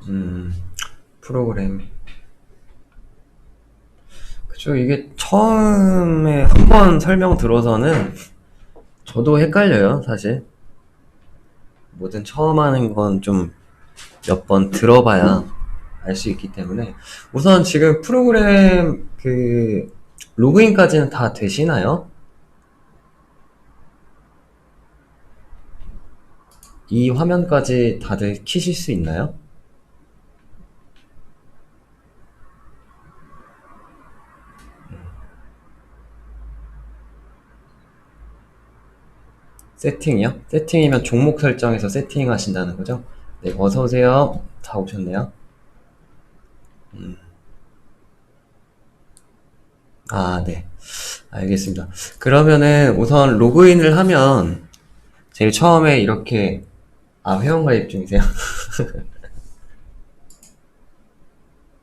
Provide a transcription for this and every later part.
음, 프로그램. 그쵸, 이게 처음에 한 번 설명 들어서는 저도 헷갈려요, 사실. 뭐든 처음 하는 건 좀 몇 번 들어봐야 알 수 있기 때문에. 우선 지금 프로그램 로그인까지는 다 되시나요? 이 화면까지 다들 키실 수 있나요? 세팅이요? 세팅이면 종목 설정에서 세팅 하신다는 거죠? 네, 어서오세요. 다 오셨네요. 아, 네. 알겠습니다. 그러면은 우선 로그인을 하면 제일 처음에 이렇게, 아, 회원가입 중이세요?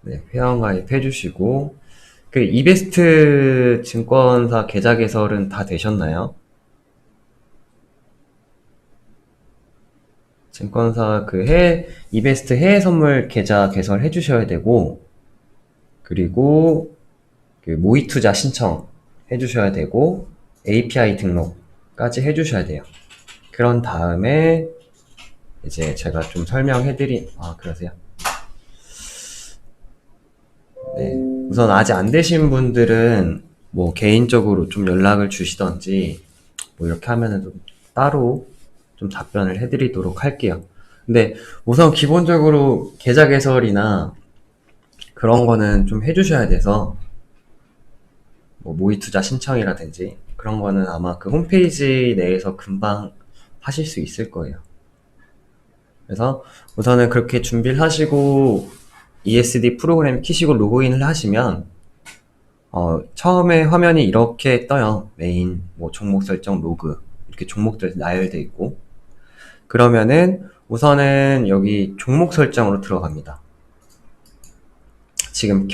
네, 회원가입 해주시고, 그 이베스트 증권사 계좌 개설은 다 되셨나요? 증권사 이베스트 해외 선물 계좌 개설해 주셔야 되고, 그리고 그 모의 투자 신청 해주셔야 되고, API 등록까지 해주셔야 돼요. 그런 다음에 이제 제가 좀 아, 그러세요? 네. 우선 아직 안 되신 분들은 뭐 개인적으로 좀 연락을 주시던지 뭐 이렇게 하면은 좀 따로 좀 답변을 해드리도록 할게요. 근데 우선 기본적으로 계좌 개설이나 그런 거는 좀 해주셔야 돼서 뭐 모의 투자 신청이라든지 그런 거는 아마 그 홈페이지 내에서 금방 하실 수 있을 거예요. 그래서 우선은 그렇게 준비를 하시고 ESD 프로그램 키시고 로그인을 하시면 처음에 화면이 이렇게 떠요. 메인, 뭐 종목 설정, 로그 이렇게 종목들 나열돼 있고 그러면은 우선은 여기 종목 설정으로 들어갑니다. 지금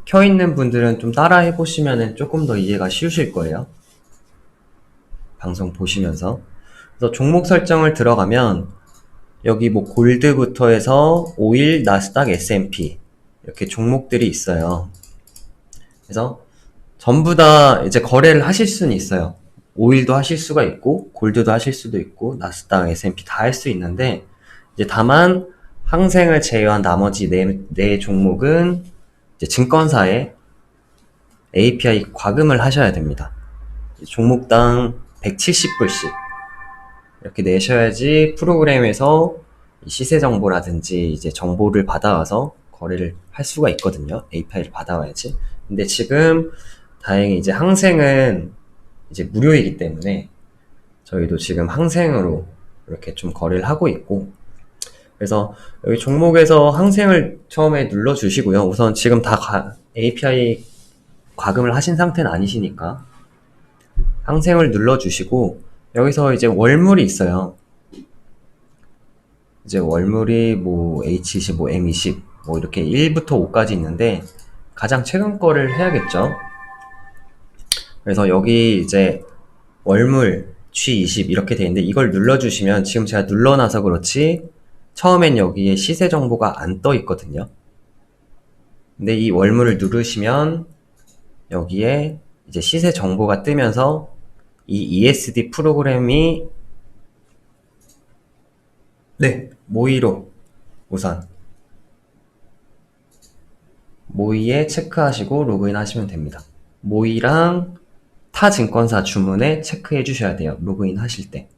켜 있는 분들은 좀 따라 해보시면은 조금 더 이해가 쉬우실 거예요. 방송 보시면서. 그래서 종목 설정을 들어가면 여기 뭐 골드부터 해서 오일, 나스닥, S&P 이렇게 종목들이 있어요. 그래서 전부 다 이제 거래를 하실 수는 있어요. 오일도 하실 수가 있고, 골드도 하실 수도 있고, 나스닥, S&P 다 할 수 있는데, 이제 다만 항생을 제외한 나머지 네 종목은 이제 증권사에 API 과금을 하셔야 됩니다. 종목당 170불씩 이렇게 내셔야지 프로그램에서 시세 정보라든지 이제 정보를 받아와서 거래를 할 수가 있거든요. API를 받아와야지. 근데 지금 다행히 이제 항생은 이제 무료이기 때문에 저희도 지금 항생으로 이렇게 좀 거래를 하고 있고, 그래서 여기 종목에서 항생을 처음에 눌러주시고요. 우선 지금 API 과금을 하신 상태는 아니시니까 항생을 눌러주시고, 여기서 이제 월물이 있어요. 이제 월물이 뭐 H20, 뭐 M20, 뭐 이렇게 1부터 5까지 있는데 가장 최근 거를 해야겠죠. 그래서 여기 이제 월물, G20 이렇게 돼 있는데 이걸 눌러주시면 지금 제가 눌러놔서 그렇지 처음엔 여기에 시세 정보가 안 떠 있거든요. 근데 이 월물을 누르시면 여기에 이제 시세 정보가 뜨면서 이 ESD 프로그램이 네, 모의로 우선 모의에 체크하시고 로그인 하시면 됩니다. 모의랑 타 증권사 주문에 체크해 주셔야 돼요. 로그인 하실 때.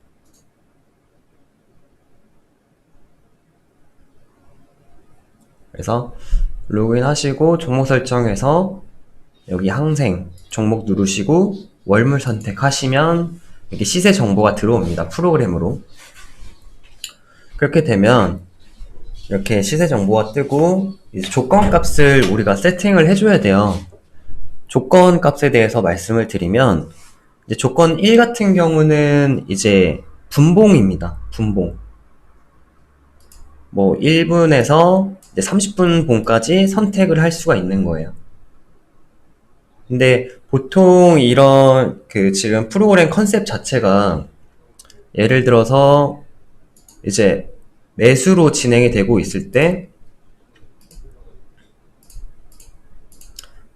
그래서 로그인 하시고 종목 설정에서 여기 항생 종목 누르시고 월물 선택하시면 이렇게 시세 정보가 들어옵니다. 프로그램으로. 그렇게 되면 이렇게 시세 정보가 뜨고 이제 조건 값을 우리가 세팅을 해줘야 돼요. 조건 값에 대해서 말씀을 드리면 이제 조건 1 같은 경우는 이제 분봉입니다. 분봉. 뭐 1분에서 30분 봉까지 선택을 할 수가 있는 거예요. 근데 보통 이런 지금 프로그램 컨셉 자체가 예를 들어서 이제 매수로 진행이 되고 있을 때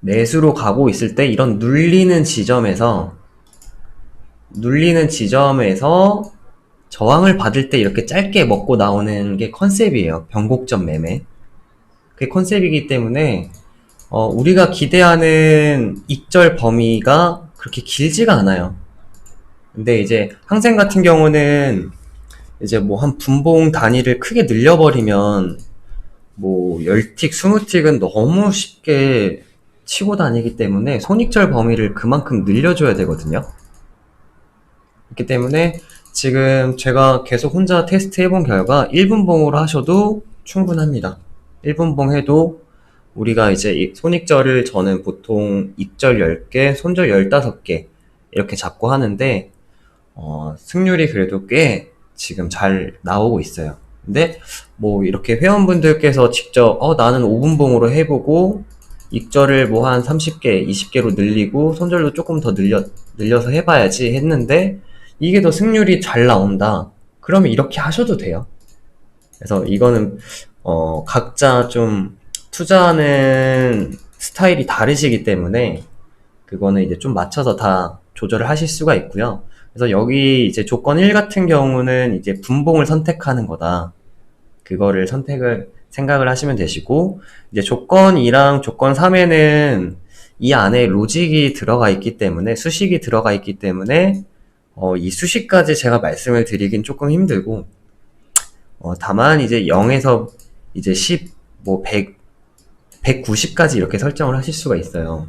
매수로 가고 있을 때 이런 눌리는 지점에서 저항을 받을 때 이렇게 짧게 먹고 나오는 게 컨셉이에요. 변곡점 매매. 그게 컨셉이기 때문에 우리가 기대하는 익절 범위가 그렇게 길지가 않아요. 근데 이제 항생 같은 경우는 이제 뭐 한 분봉 단위를 크게 늘려버리면 뭐 10틱, 20틱은 너무 쉽게 치고 다니기 때문에 손익절 범위를 그만큼 늘려줘야 되거든요. 그렇기 때문에 지금 제가 계속 혼자 테스트 해본 결과 1분봉으로 하셔도 충분합니다. 1분봉 해도 우리가 이제 손익절을 저는 보통 익절 10개, 손절 15개 이렇게 잡고 하는데 승률이 그래도 꽤 지금 잘 나오고 있어요. 근데 뭐 이렇게 회원분들께서 직접 나는 5분봉으로 해보고 익절을 뭐 한 30개, 20개로 늘리고 손절도 조금 더 늘려서 해봐야지 했는데 이게 더 승률이 잘 나온다. 그러면 이렇게 하셔도 돼요. 그래서 이거는 각자 좀 투자하는 스타일이 다르시기 때문에 그거는 이제 좀 맞춰서 다 조절을 하실 수가 있고요. 그래서 여기 이제 조건 1 같은 경우는 이제 분봉을 선택하는 거다. 그거를 생각을 하시면 되시고, 이제 조건 2랑 조건 3에는 이 안에 로직이 들어가 있기 때문에, 수식이 들어가 있기 때문에, 이 수식까지 제가 말씀을 드리긴 조금 힘들고, 다만 이제 0에서 이제 10, 뭐 100, 190까지 이렇게 설정을 하실 수가 있어요.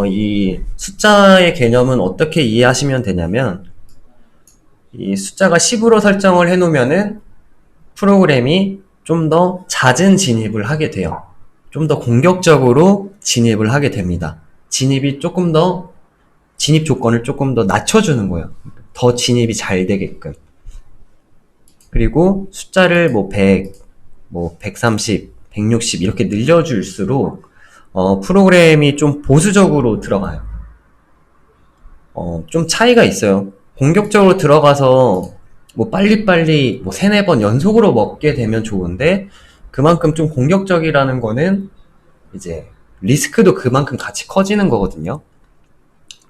이 숫자의 개념은 어떻게 이해하시면 되냐면, 이 숫자가 10으로 설정을 해놓으면은 프로그램이 좀 더 잦은 진입을 하게 돼요. 좀 더 공격적으로 진입을 하게 됩니다. 진입 조건을 조금 더 낮춰주는 거예요. 더 진입이 잘 되게끔. 그리고 숫자를 뭐 100, 뭐 130, 160 이렇게 늘려줄수록 프로그램이 좀 보수적으로 들어가요. 좀 차이가 있어요. 공격적으로 들어가서 뭐 빨리빨리 뭐 3-4번 연속으로 먹게 되면 좋은데 그만큼 좀 공격적이라는 거는 이제 리스크도 그만큼 같이 커지는 거거든요.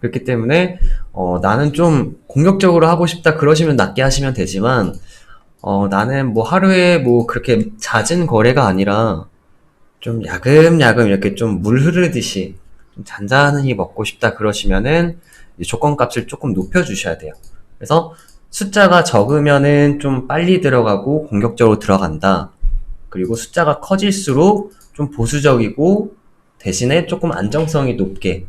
그렇기 때문에 나는 좀 공격적으로 하고 싶다 그러시면 낮게 하시면 되지만 나는 뭐 하루에 뭐 그렇게 잦은 거래가 아니라 좀 야금야금 이렇게 좀 물 흐르듯이 좀 잔잔히 먹고 싶다 그러시면은 조건값을 조금 높여주셔야 돼요. 그래서 숫자가 적으면은 좀 빨리 들어가고 공격적으로 들어간다. 그리고 숫자가 커질수록 좀 보수적이고 대신에 조금 안정성이 높게,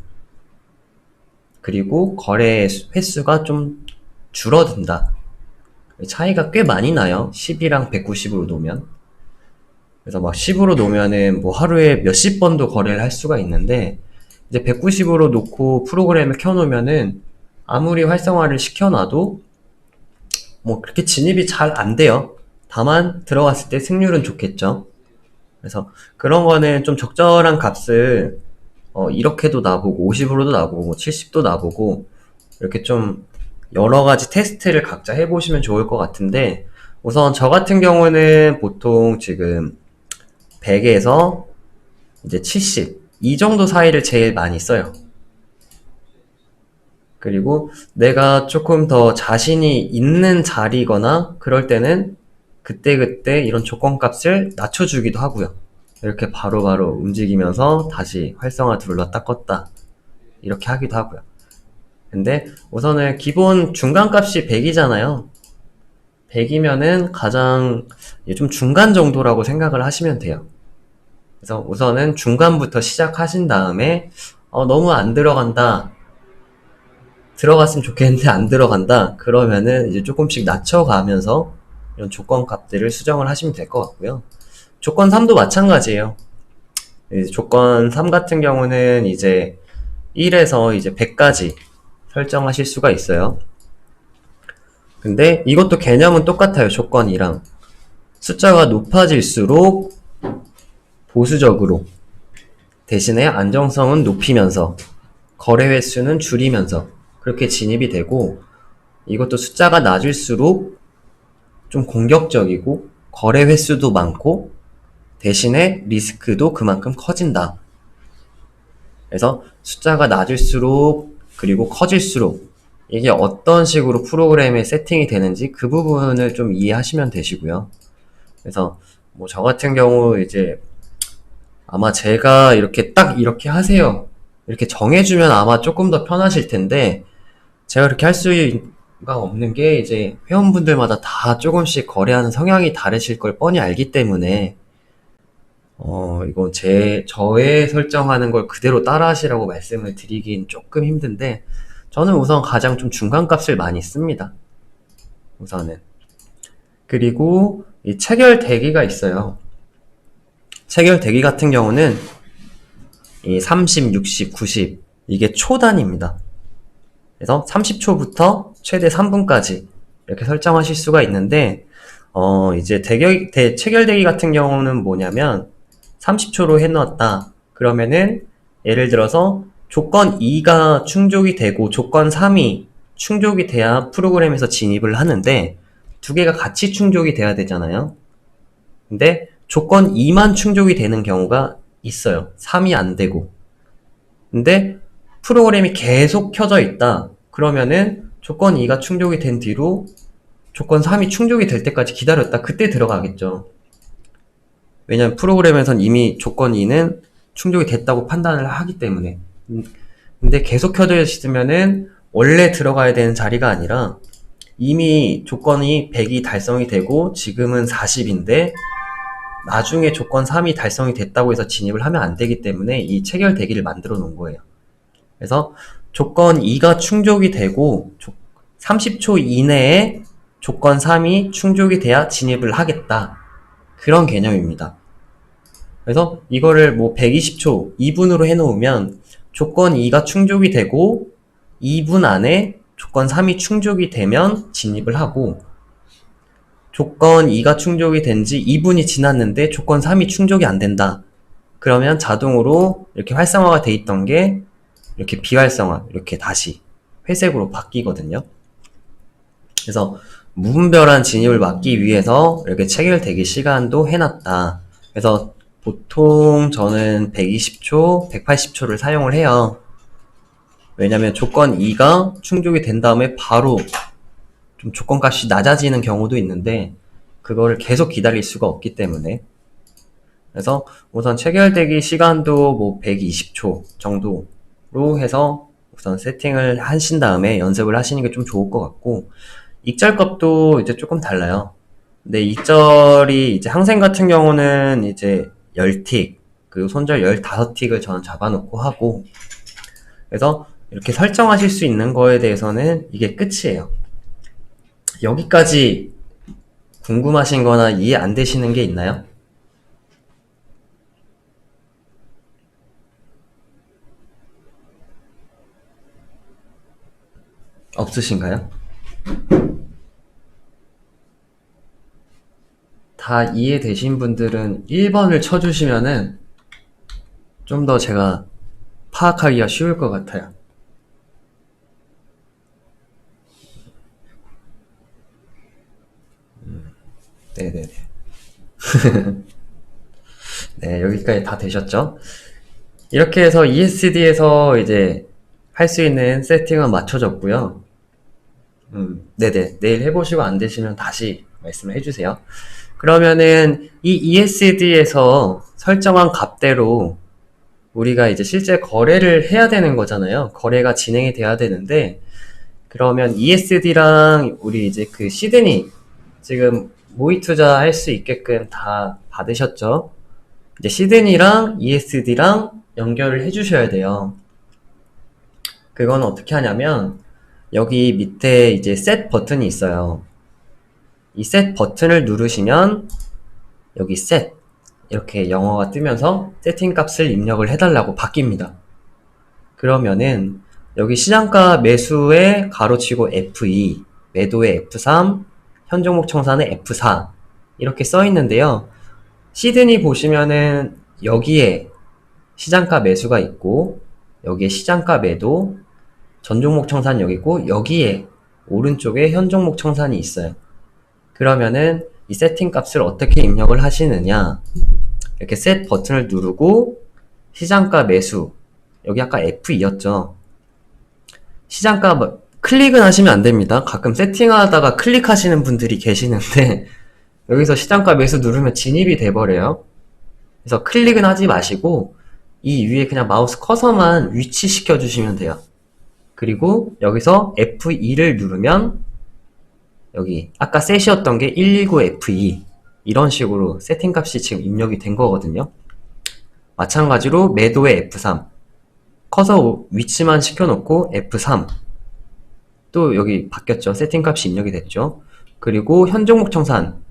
그리고 거래 횟수가 좀 줄어든다. 차이가 꽤 많이 나요. 10이랑 190으로 놓으면. 그래서 막 10으로 놓으면은 뭐 하루에 몇십 번도 거래를 할 수가 있는데 이제 190으로 놓고 프로그램을 켜놓으면은 아무리 활성화를 시켜놔도 뭐 그렇게 진입이 잘 안 돼요. 다만 들어갔을 때 승률은 좋겠죠. 그래서 그런 거는 좀 적절한 값을 이렇게도 놔보고 50으로도 놔보고 70도 놔보고 이렇게 좀 여러 가지 테스트를 각자 해보시면 좋을 것 같은데 우선 저 같은 경우는 보통 지금 100에서 이제 70 이 정도 사이를 제일 많이 써요. 그리고 내가 조금 더 자신이 있는 자리거나 그럴 때는 그때그때 이런 조건값을 낮춰주기도 하고요. 이렇게 바로바로 움직이면서 다시 활성화 눌렀다 껐다 이렇게 하기도 하고요. 근데 우선은 기본 중간값이 100이잖아요. 100이면은 가장 좀 중간 정도라고 생각을 하시면 돼요. 그래서 우선은 중간부터 시작하신 다음에 너무 안 들어간다, 들어갔으면 좋겠는데 안 들어간다 그러면은 이제 조금씩 낮춰가면서 이런 조건 값들을 수정을 하시면 될 것 같고요. 조건 3도 마찬가지예요. 조건 3 같은 경우는 이제 1에서 이제 100까지 설정하실 수가 있어요. 근데 이것도 개념은 똑같아요. 조건이랑 숫자가 높아질수록 보수적으로, 대신에 안정성은 높이면서 거래 횟수는 줄이면서 그렇게 진입이 되고, 이것도 숫자가 낮을수록 좀 공격적이고 거래 횟수도 많고 대신에 리스크도 그만큼 커진다. 그래서 숫자가 낮을수록 그리고 커질수록 이게 어떤 식으로 프로그램에 세팅이 되는지 그 부분을 좀 이해하시면 되시고요. 그래서 뭐 저 같은 경우 이제 아마 제가 이렇게 딱 이렇게 하세요, 이렇게 정해주면 아마 조금 더 편하실 텐데, 제가 그렇게 할 수가 없는 게 이제 회원분들마다 다 조금씩 거래하는 성향이 다르실 걸 뻔히 알기 때문에 이건 저의 설정하는 걸 그대로 따라 하시라고 말씀을 드리긴 조금 힘든데, 저는 우선 가장 좀 중간값을 많이 씁니다. 우선은. 그리고 이 체결 대기가 있어요. 체결 대기 같은 경우는 이 30, 60, 90 이게 초 단위입니다. 그래서 30초부터 최대 3분까지 이렇게 설정하실 수가 있는데, 이제 체결 대기 같은 경우는 뭐냐면 30초로 해놓았다 그러면은, 예를 들어서 조건 2가 충족이 되고 조건 3이 충족이 돼야 프로그램에서 진입을 하는데, 두 개가 같이 충족이 돼야 되잖아요. 근데 조건 2만 충족이 되는 경우가 있어요. 3이 안 되고. 근데 프로그램이 계속 켜져 있다 그러면은 조건 2가 충족이 된 뒤로 조건 3이 충족이 될 때까지 기다렸다 그때 들어가겠죠. 왜냐면 프로그램에선 이미 조건 2는 충족이 됐다고 판단을 하기 때문에. 근데 계속 켜져 있으면은 원래 들어가야 되는 자리가 아니라 이미 조건이 100이 달성이 되고 지금은 40인데 나중에 조건 3이 달성이 됐다고 해서 진입을 하면 안 되기 때문에 이 체결 대기를 만들어 놓은 거예요. 그래서 조건 2가 충족이 되고 30초 이내에 조건 3이 충족이 돼야 진입을 하겠다, 그런 개념입니다. 그래서 이거를 뭐 120초 2분으로 해놓으면 조건 2가 충족이 되고 2분 안에 조건 3이 충족이 되면 진입을 하고, 조건 2가 충족이 된 지 2분이 지났는데 조건 3이 충족이 안 된다 그러면 자동으로 이렇게 활성화가 돼 있던 게 이렇게 비활성화, 이렇게 다시 회색으로 바뀌거든요. 그래서 무분별한 진입을 막기 위해서 이렇게 체결 대기 시간도 해놨다. 그래서 보통 저는 120초, 180초를 사용을 해요. 왜냐면 조건 2가 충족이 된 다음에 바로 좀 조건값이 낮아지는 경우도 있는데 그거를 계속 기다릴 수가 없기 때문에. 그래서 우선 체결되기 시간도 뭐 120초 정도로 해서 우선 세팅을 하신 다음에 연습을 하시는 게 좀 좋을 것 같고, 익절값도 이제 조금 달라요. 근데 익절이 이제 항생 같은 경우는 이제 10틱, 그리고 손절 15틱을 저는 잡아놓고 하고, 그래서 이렇게 설정하실 수 있는 거에 대해서는 이게 끝이에요. 여기까지 궁금하신 거나 이해 안 되시는 게 있나요? 없으신가요? 다 이해되신 분들은 1번을 쳐주시면은 좀 더 제가 파악하기가 쉬울 것 같아요. 네네네. 네, 여기까지 다 되셨죠? 이렇게 해서 ESD에서 이제 할 수 있는 세팅은 맞춰졌고요. 네네. 내일 해보시고 안 되시면 다시 말씀을 해주세요. 그러면은 이 ESD에서 설정한 값대로 우리가 이제 실제 거래를 해야 되는 거잖아요. 거래가 진행이 돼야 되는데, 그러면 ESD랑 우리 이제 그 시드니 지금 모의 투자 할 수 있게끔 다 받으셨죠? 이제 시드니랑 ESD랑 연결을 해주셔야 돼요. 그건 어떻게 하냐면 여기 밑에 이제 셋 버튼이 있어요. 이 셋 버튼을 누르시면 여기 셋 이렇게 영어가 뜨면서 세팅 값을 입력을 해달라고 바뀝니다. 그러면은 여기 시장가 매수에 가로치고 F2, 매도에 F3, 현종목 청산에 F4 이렇게 써 있는데요. 시드니 보시면은 여기에 시장가 매수가 있고 여기에 시장가 매도, 전종목 청산 여기 있고 여기에 오른쪽에 현종목 청산이 있어요. 그러면은 이 세팅 값을 어떻게 입력을 하시느냐, 이렇게 셋 버튼을 누르고 시장가 매수 여기 아까 F2였죠. 시장가 클릭은 하시면 안 됩니다. 가끔 세팅하다가 클릭하시는 분들이 계시는데 여기서 시장가 매수 누르면 진입이 돼버려요. 그래서 클릭은 하지 마시고 이 위에 그냥 마우스 커서만 위치시켜 주시면 돼요. 그리고 여기서 F2를 누르면 여기 아까 셋이었던 게 119F2 이런 식으로 세팅값이 지금 입력이 된 거거든요. 마찬가지로 매도의 F3 커서 위치만 시켜놓고 F3 또 여기 바뀌었죠. 세팅값이 입력이 됐죠. 그리고 현 종목 청산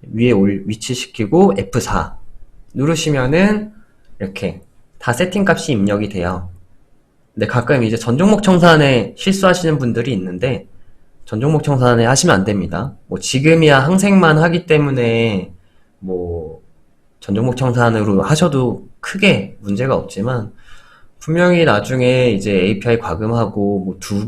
위에 위치시키고 F4 누르시면은 이렇게 다 세팅값이 입력이 돼요. 근데 가끔 이제 전 종목 청산에 실수하시는 분들이 있는데 전 종목 청산에 하시면 안 됩니다. 뭐 지금이야 항생만 하기 때문에 뭐 전 종목 청산으로 하셔도 크게 문제가 없지만 분명히 나중에 이제 API 과금하고 뭐 두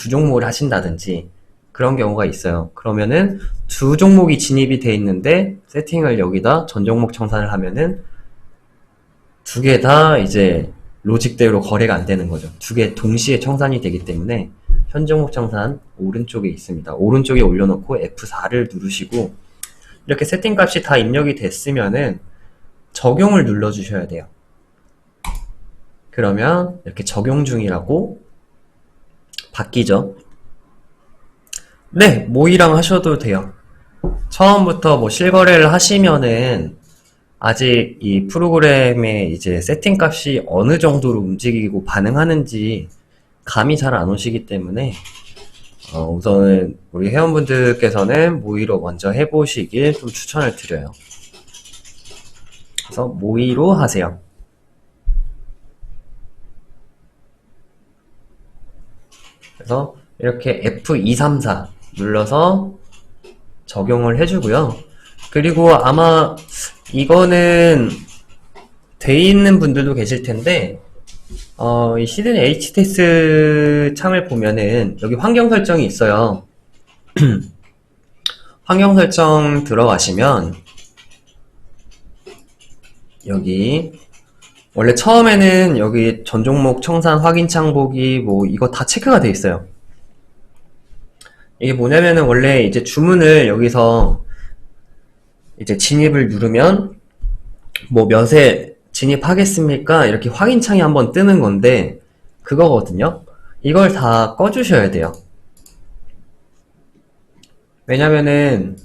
종목을 하신다든지 그런 경우가 있어요. 그러면은 두 종목이 진입이 돼 있는데 세팅을 여기다 전 종목 청산을 하면은 두 개 다 이제 로직대로 거래가 안 되는 거죠. 두 개 동시에 청산이 되기 때문에 현 종목 청산 오른쪽에 있습니다. 오른쪽에 올려놓고 F4를 누르시고 이렇게 세팅값이 다 입력이 됐으면은 적용을 눌러주셔야 돼요. 그러면 이렇게 적용 중이라고 바뀌죠. 네, 모이랑 하셔도 돼요. 처음부터 뭐 실거래를 하시면은 아직 이 프로그램의 이제 세팅 값이 어느 정도로 움직이고 반응하는지 감이 잘 안 오시기 때문에 우선은 우리 회원분들께서는 모이로 먼저 해보시길 좀 추천을 드려요. 그래서 모이로 하세요. 그래서 이렇게 F234 눌러서 적용을 해주고요. 그리고 아마 이거는 돼 있는 분들도 계실 텐데 이 시드니 HTS 창을 보면은 여기 환경 설정이 있어요. 환경 설정 들어가시면 여기 원래 처음에는 여기 전 종목 청산 확인 창 보기 뭐 이거 다 체크가 돼 있어요. 이게 뭐냐면은 원래 이제 주문을 여기서 이제 진입을 누르면 뭐 몇에 진입하겠습니까? 이렇게 확인 창이 한번 뜨는 건데 그거거든요. 이걸 다 꺼주셔야 돼요. 왜냐면은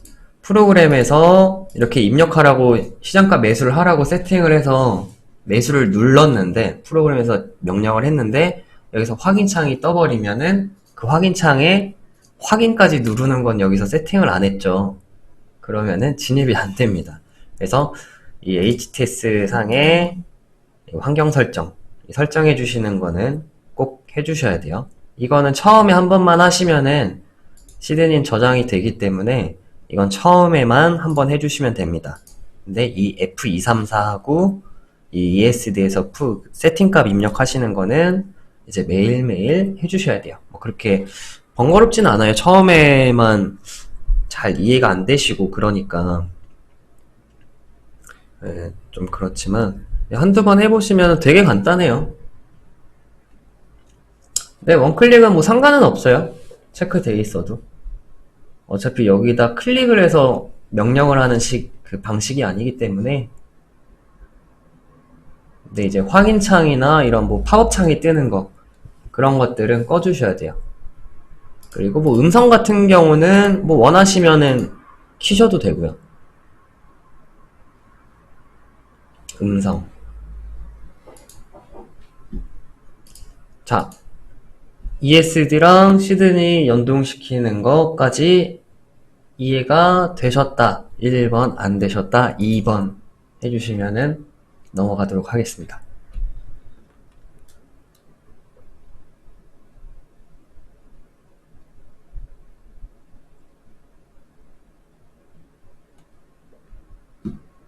프로그램에서 이렇게 입력하라고 시장가 매수를 하라고 세팅을 해서 매수를 눌렀는데 프로그램에서 명령을 했는데 여기서 확인창이 떠버리면은 그 확인창에 확인까지 누르는 건 여기서 세팅을 안 했죠. 그러면은 진입이 안 됩니다. 그래서 이 HTS 상에 환경 설정 설정해 주시는 거는 꼭 해주셔야 돼요. 이거는 처음에 한 번만 하시면은 시드님 저장이 되기 때문에 이건 처음에만 한번 해주시면 됩니다. 근데 이 F234하고 이 ESD에서 세팅값 입력하시는 거는 이제 매일매일 해주셔야 돼요. 뭐 그렇게 번거롭지는 않아요. 처음에만 잘 이해가 안 되시고 그러니까 좀 그렇지만 한두 번 해보시면 되게 간단해요. 네, 원클릭은 뭐 상관은 없어요. 체크되어 있어도. 어차피 여기다 클릭을 해서 명령을 하는 그 방식이 아니기 때문에. 근데 이제 확인창이나 이런 뭐 팝업창이 뜨는 거 그런 것들은 꺼주셔야 돼요. 그리고 뭐 음성 같은 경우는 뭐 원하시면은 키셔도 되고요. 음성. 자, ESD랑 시드니 연동시키는 것까지 이해가 되셨다. 1번 안 되셨다. 2번 해주시면은 넘어가도록 하겠습니다.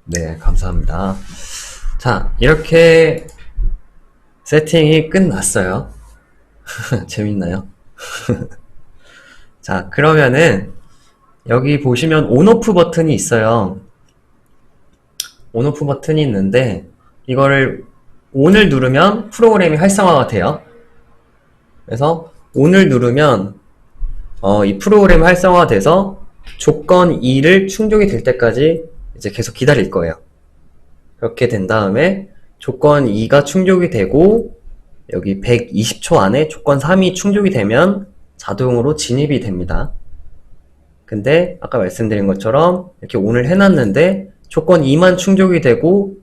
네, 감사합니다. 자, 이렇게 세팅이 끝났어요. 재밌나요? 자, 그러면은 여기 보시면 온오프 버튼이 있어요. 온오프 버튼이 있는데 이거를 ON을 누르면 프로그램이 활성화가 돼요. 그래서 ON을 누르면 이 프로그램 활성화가 돼서 조건 2를 충족이 될 때까지 이제 계속 기다릴 거예요. 그렇게 된 다음에 조건 2가 충족이 되고 여기 120초 안에 조건 3이 충족이 되면 자동으로 진입이 됩니다. 근데 아까 말씀드린 것처럼 이렇게 ON을 해놨는데 조건 2만 충족이 되고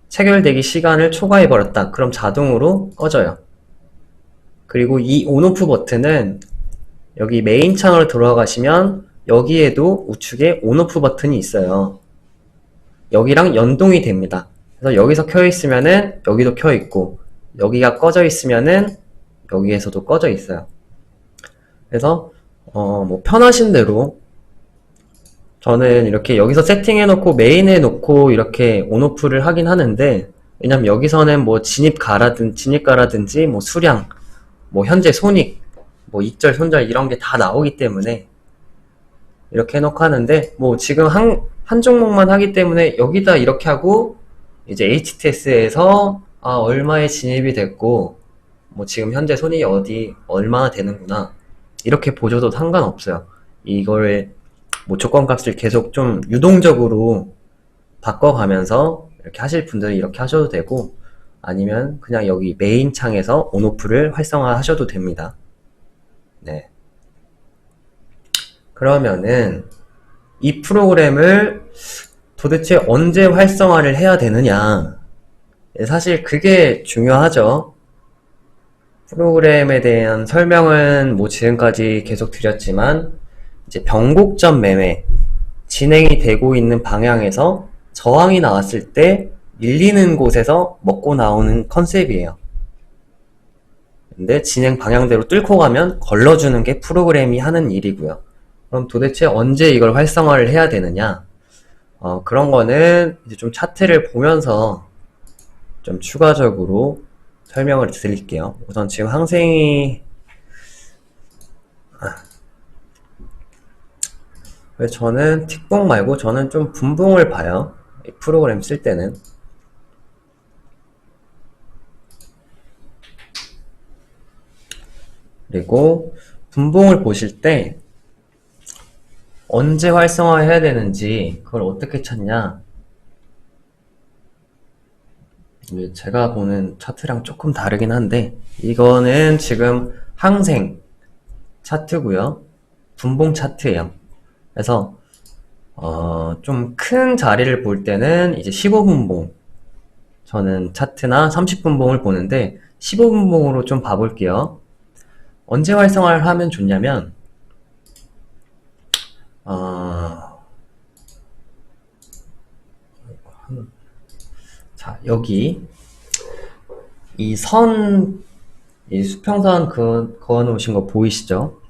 체결되기 시간을 초과해버렸다. 그럼 자동으로 꺼져요. 그리고 이 ONOFF 버튼은 여기 메인 창으로 들어가시면 여기에도 우측에 ONOFF 버튼이 있어요. 여기랑 연동이 됩니다. 그래서 여기서 켜 있으면은 여기도 켜 있고 여기가 꺼져 있으면은 여기에서도 꺼져 있어요. 그래서 뭐 편하신 대로 저는 이렇게 여기서 세팅해 놓고 메인에 놓고 이렇게 온오프를 하긴 하는데 왜냐면 여기서는 뭐 진입가라든지 뭐 수량 뭐 현재 손익 뭐 익절 손절 이런 게 다 나오기 때문에 이렇게 해놓고 하는데 뭐 지금 한 종목만 하기 때문에 여기다 이렇게 하고 이제 HTS에서 얼마에 진입이 됐고 뭐 지금 현재 손익이 얼마나 되는구나 이렇게 보셔도 상관없어요. 이걸 뭐 조건값을 계속 좀 유동적으로 바꿔가면서 이렇게 하실 분들은 이렇게 하셔도 되고 아니면 그냥 여기 메인 창에서 온오프를 활성화 하셔도 됩니다. 네. 그러면은 이 프로그램을 도대체 언제 활성화를 해야 되느냐? 사실 그게 중요하죠. 프로그램에 대한 설명은 뭐 지금까지 계속 드렸지만 이제 변곡점 매매 진행이 되고 있는 방향에서 저항이 나왔을 때 밀리는 곳에서 먹고 나오는 컨셉이에요. 근데 진행 방향대로 뚫고 가면 걸러주는 게 프로그램이 하는 일이고요. 그럼 도대체 언제 이걸 활성화를 해야 되느냐? 그런 거는 이제 좀 차트를 보면서 좀 추가적으로 설명을 드릴게요. 우선 지금 항생이 그래서 저는 틱봉 말고 저는 좀 분봉을 봐요. 이 프로그램 쓸 때는. 그리고 분봉을 보실 때 언제 활성화해야 되는지 그걸 어떻게 찾냐. 제가 보는 차트랑 조금 다르긴 한데 이거는 지금 항생 차트고요. 분봉 차트예요. 그래서 좀 큰 자리를 볼 때는 이제 15분봉 저는 차트나 30분봉을 보는데 15분봉으로 좀 봐볼게요. 언제 활성화를 하면 좋냐면 자 여기 이 수평선 그어 놓으신 거 보이시죠?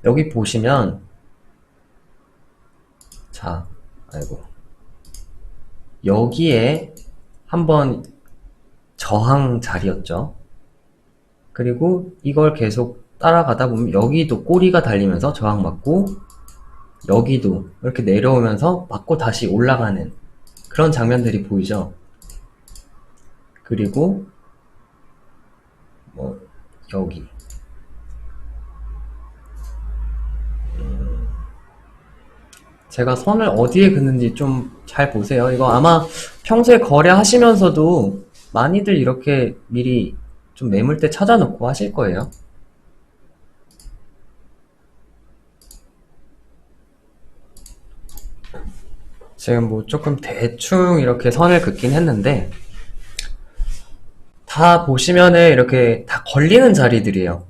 여기 보시면 자 아이고 여기에 한번 저항 자리였죠. 그리고 이걸 계속 따라가다 보면 여기도 꼬리가 달리면서 저항 맞고 여기도 이렇게 내려오면서 맞고 다시 올라가는 그런 장면들이 보이죠. 그리고 뭐 여기 제가 선을 어디에 긋는지 좀 잘 보세요. 이거 아마 평소에 거래하시면서도 많이들 이렇게 미리 좀 매물대 찾아놓고 하실 거예요. 지금 뭐 조금 대충 이렇게 선을 긋긴 했는데 다 보시면은 이렇게 다 걸리는 자리들이에요.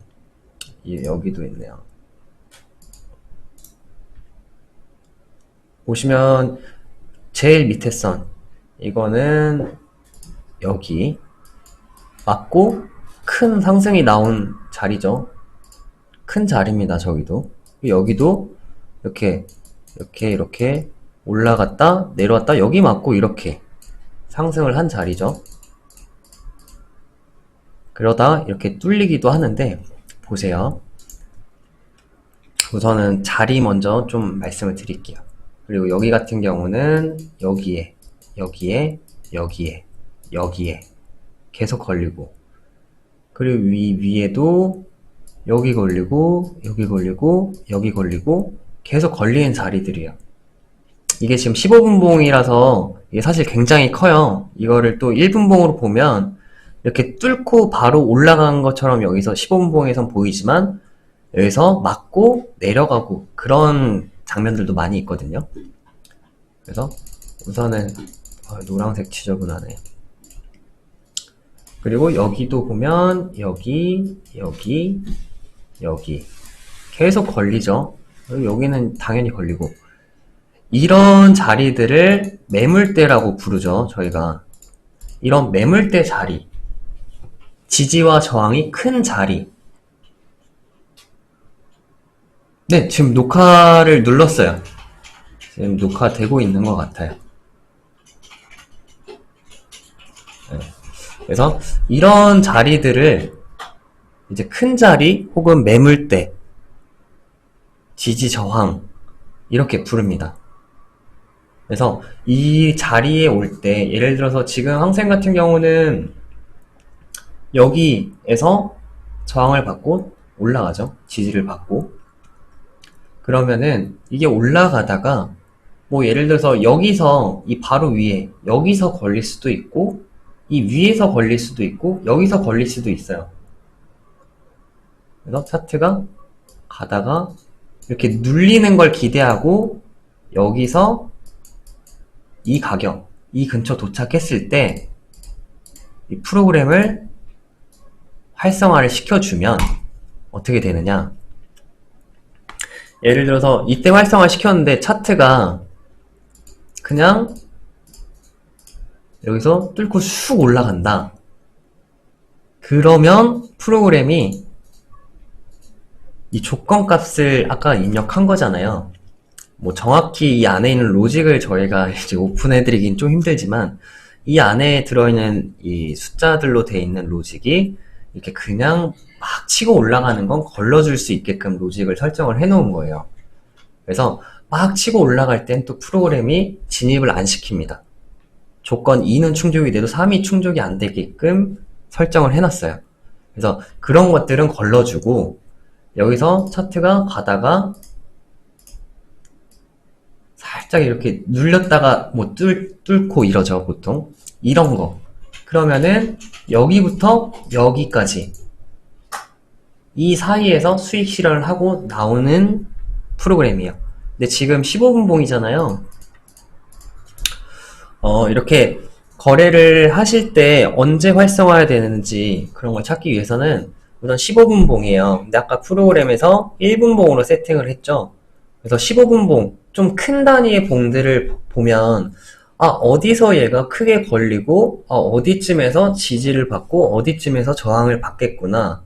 여기도 있네요. 보시면 제일 밑에 선 이거는 여기 맞고 큰 상승이 나온 자리죠. 큰 자리입니다. 저기도 여기도 이렇게 올라갔다 내려왔다 여기 맞고 이렇게 상승을 한 자리죠. 그러다 이렇게 뚫리기도 하는데 보세요. 우선은 자리 먼저 좀 말씀을 드릴게요. 그리고 여기 같은 경우는 여기에 계속 걸리고, 그리고 위에도 여기 걸리고, 여기 걸리고, 여기 걸리고, 계속 걸리는 자리들이에요. 이게 지금 15분봉이라서 이게 사실 굉장히 커요. 이거를 또 1분봉으로 보면 이렇게 뚫고 바로 올라간 것처럼 여기서 15분봉에선 보이지만 여기서 맞고 내려가고 그런 장면들도 많이 있거든요. 그래서 우선은 노란색 지저분하네. 그리고 여기도 보면 여기 계속 걸리죠. 그리고 여기는 당연히 걸리고, 이런 자리들을 매물대라고 부르죠. 저희가 이런 매물대 자리, 지지와 저항이 큰 자리. 네, 지금 녹화를 눌렀어요. 지금 녹화되고 있는 것 같아요. 네. 그래서 이런 자리들을 이제 큰 자리 혹은 매물대, 지지 저항 이렇게 부릅니다. 그래서 이 자리에 올 때, 예를 들어서 지금 항생 같은 경우는 여기에서 저항을 받고 올라가죠. 지지를 받고. 그러면은 이게 올라가다가 뭐 예를 들어서 여기서 이 바로 위에 여기서 걸릴 수도 있고, 이 위에서 걸릴 수도 있고, 여기서 걸릴 수도 있어요. 그래서 차트가 가다가 이렇게 눌리는 걸 기대하고 여기서 이 가격, 이 근처 도착했을 때 이 프로그램을 활성화를 시켜주면 어떻게 되느냐. 예를 들어서 이때 활성화 시켰는데 차트가 그냥 여기서 뚫고 쑥 올라간다. 그러면 프로그램이 이 조건값을 아까 입력한 거잖아요. 뭐 정확히 이 안에 있는 로직을 저희가 이제 오픈해드리긴 좀 힘들지만, 이 안에 들어있는 이 숫자들로 돼 있는 로직이 이렇게 그냥 막 치고 올라가는 건 걸러줄 수 있게끔 로직을 설정을 해놓은 거예요. 그래서 막 치고 올라갈 땐 또 프로그램이 진입을 안 시킵니다. 조건 2는 충족이 돼도 3이 충족이 안 되게끔 설정을 해놨어요. 그래서 그런 것들은 걸러주고, 여기서 차트가 가다가 살짝 이렇게 눌렸다가 뭐 뚫고 이러죠, 보통. 이런 거. 그러면은 여기부터 여기까지 이 사이에서 수익 실현을 하고 나오는 프로그램이에요. 근데 지금 15분봉이잖아요. 이렇게 거래를 하실 때 언제 활성화해야 되는지 그런 걸 찾기 위해서는 우선 15분봉이에요. 근데 아까 프로그램에서 1분봉으로 세팅을 했죠. 그래서 15분봉, 좀 큰 단위의 봉들을 보면 어디서 얘가 크게 걸리고 어디쯤에서 지지를 받고 어디쯤에서 저항을 받겠구나,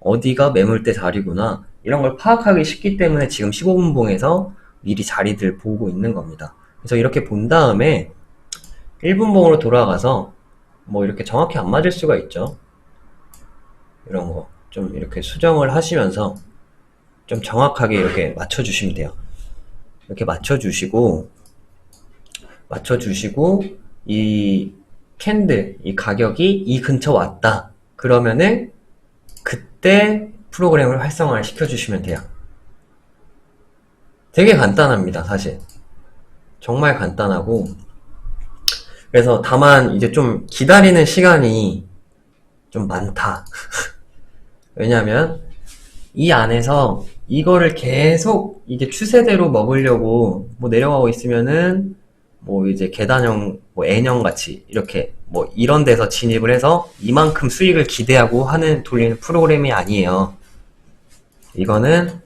어디가 매물대 자리구나, 이런 걸 파악하기 쉽기 때문에 지금 15분봉에서 미리 자리들 보고 있는 겁니다. 그래서 이렇게 본 다음에 1분봉으로 돌아가서 뭐 이렇게 정확히 안 맞을 수가 있죠. 이런 거 좀 이렇게 수정을 하시면서 좀 정확하게 이렇게 맞춰주시면 돼요. 이렇게 맞춰주시고 이 캔들, 이 가격이 이 근처 왔다. 그러면은 그때 프로그램을 활성화를 시켜주시면 돼요. 되게 간단합니다, 사실. 정말 간단하고, 그래서 다만 이제 좀 기다리는 시간이 좀 많다. 왜냐면 이 안에서 이거를 계속 이게 추세대로 먹으려고 뭐 내려가고 있으면은 뭐 이제 계단형, 뭐 N형 같이 이렇게 뭐 이런 데서 진입을 해서 이만큼 수익을 기대하고 하는 돌리는 프로그램이 아니에요. 이거는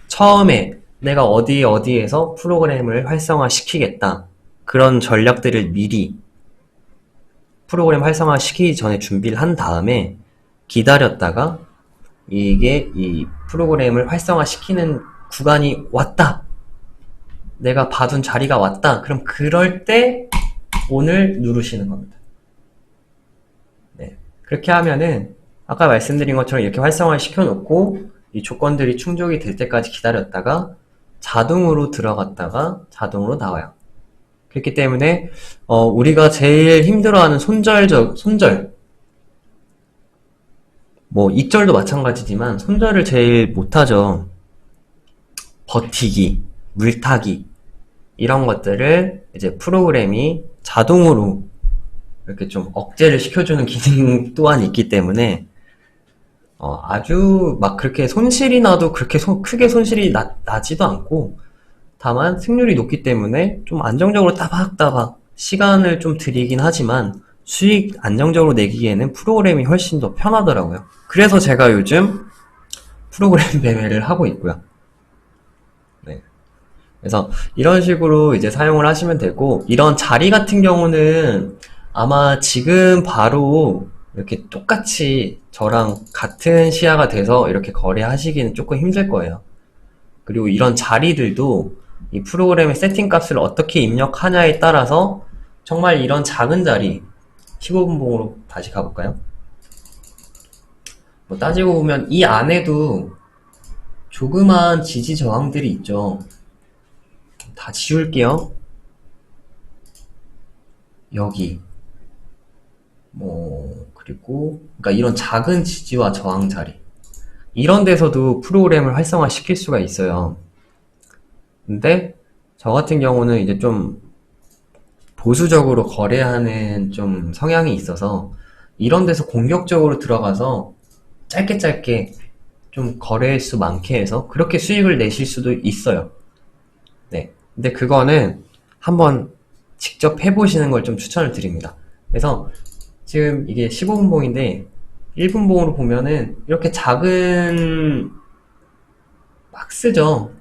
처음에 내가 어디에서 프로그램을 활성화 시키겠다, 그런 전략들을 미리 프로그램 활성화 시키기 전에 준비를 한 다음에 기다렸다가 이게 이 프로그램을 활성화 시키는 구간이 왔다, 내가 봐둔 자리가 왔다, 그럼 그럴 때 ON을 누르시는 겁니다. 네. 그렇게 하면은 아까 말씀드린 것처럼 이렇게 활성화 시켜놓고 이 조건들이 충족이 될 때까지 기다렸다가 자동으로 들어갔다가 자동으로 나와요. 그렇기 때문에 우리가 제일 힘들어하는 손절 뭐 익절도 마찬가지지만 손절을 제일 못하죠. 버티기, 물타기 이런 것들을 이제 프로그램이 자동으로 이렇게 좀 억제를 시켜주는 기능 또한 있기 때문에 아주 막 그렇게 손실이 나도 그렇게 크게 손실이 나지도 않고, 다만 승률이 높기 때문에 좀 안정적으로 따박따박 시간을 좀 들이긴 하지만 수익 안정적으로 내기에는 프로그램이 훨씬 더 편하더라고요. 그래서 제가 요즘 프로그램 매매를 하고 있고요. 네. 그래서 이런 식으로 이제 사용을 하시면 되고, 이런 자리 같은 경우는 아마 지금 바로 이렇게 똑같이 저랑 같은 시야가 돼서 이렇게 거래하시기는 조금 힘들 거예요. 그리고 이런 자리들도 이 프로그램의 세팅 값을 어떻게 입력하냐에 따라서 정말 이런 작은 자리, 15분봉으로 다시 가볼까요? 뭐 따지고 보면 이 안에도 조그만 지지 저항들이 있죠. 다 지울게요. 여기 그리고 그러니까 이런 작은 지지와 저항 자리, 이런 데서도 프로그램을 활성화 시킬 수가 있어요. 근데 저 같은 경우는 이제 좀 보수적으로 거래하는 좀 성향이 있어서 이런 데서 공격적으로 들어가서 짧게 짧게 좀 거래 수 많게 해서 그렇게 수익을 내실 수도 있어요. 네. 근데 그거는 한번 직접 해보시는 걸 좀 추천을 드립니다. 그래서 지금 이게 15분봉인데 1분봉으로 보면은 이렇게 작은 박스죠.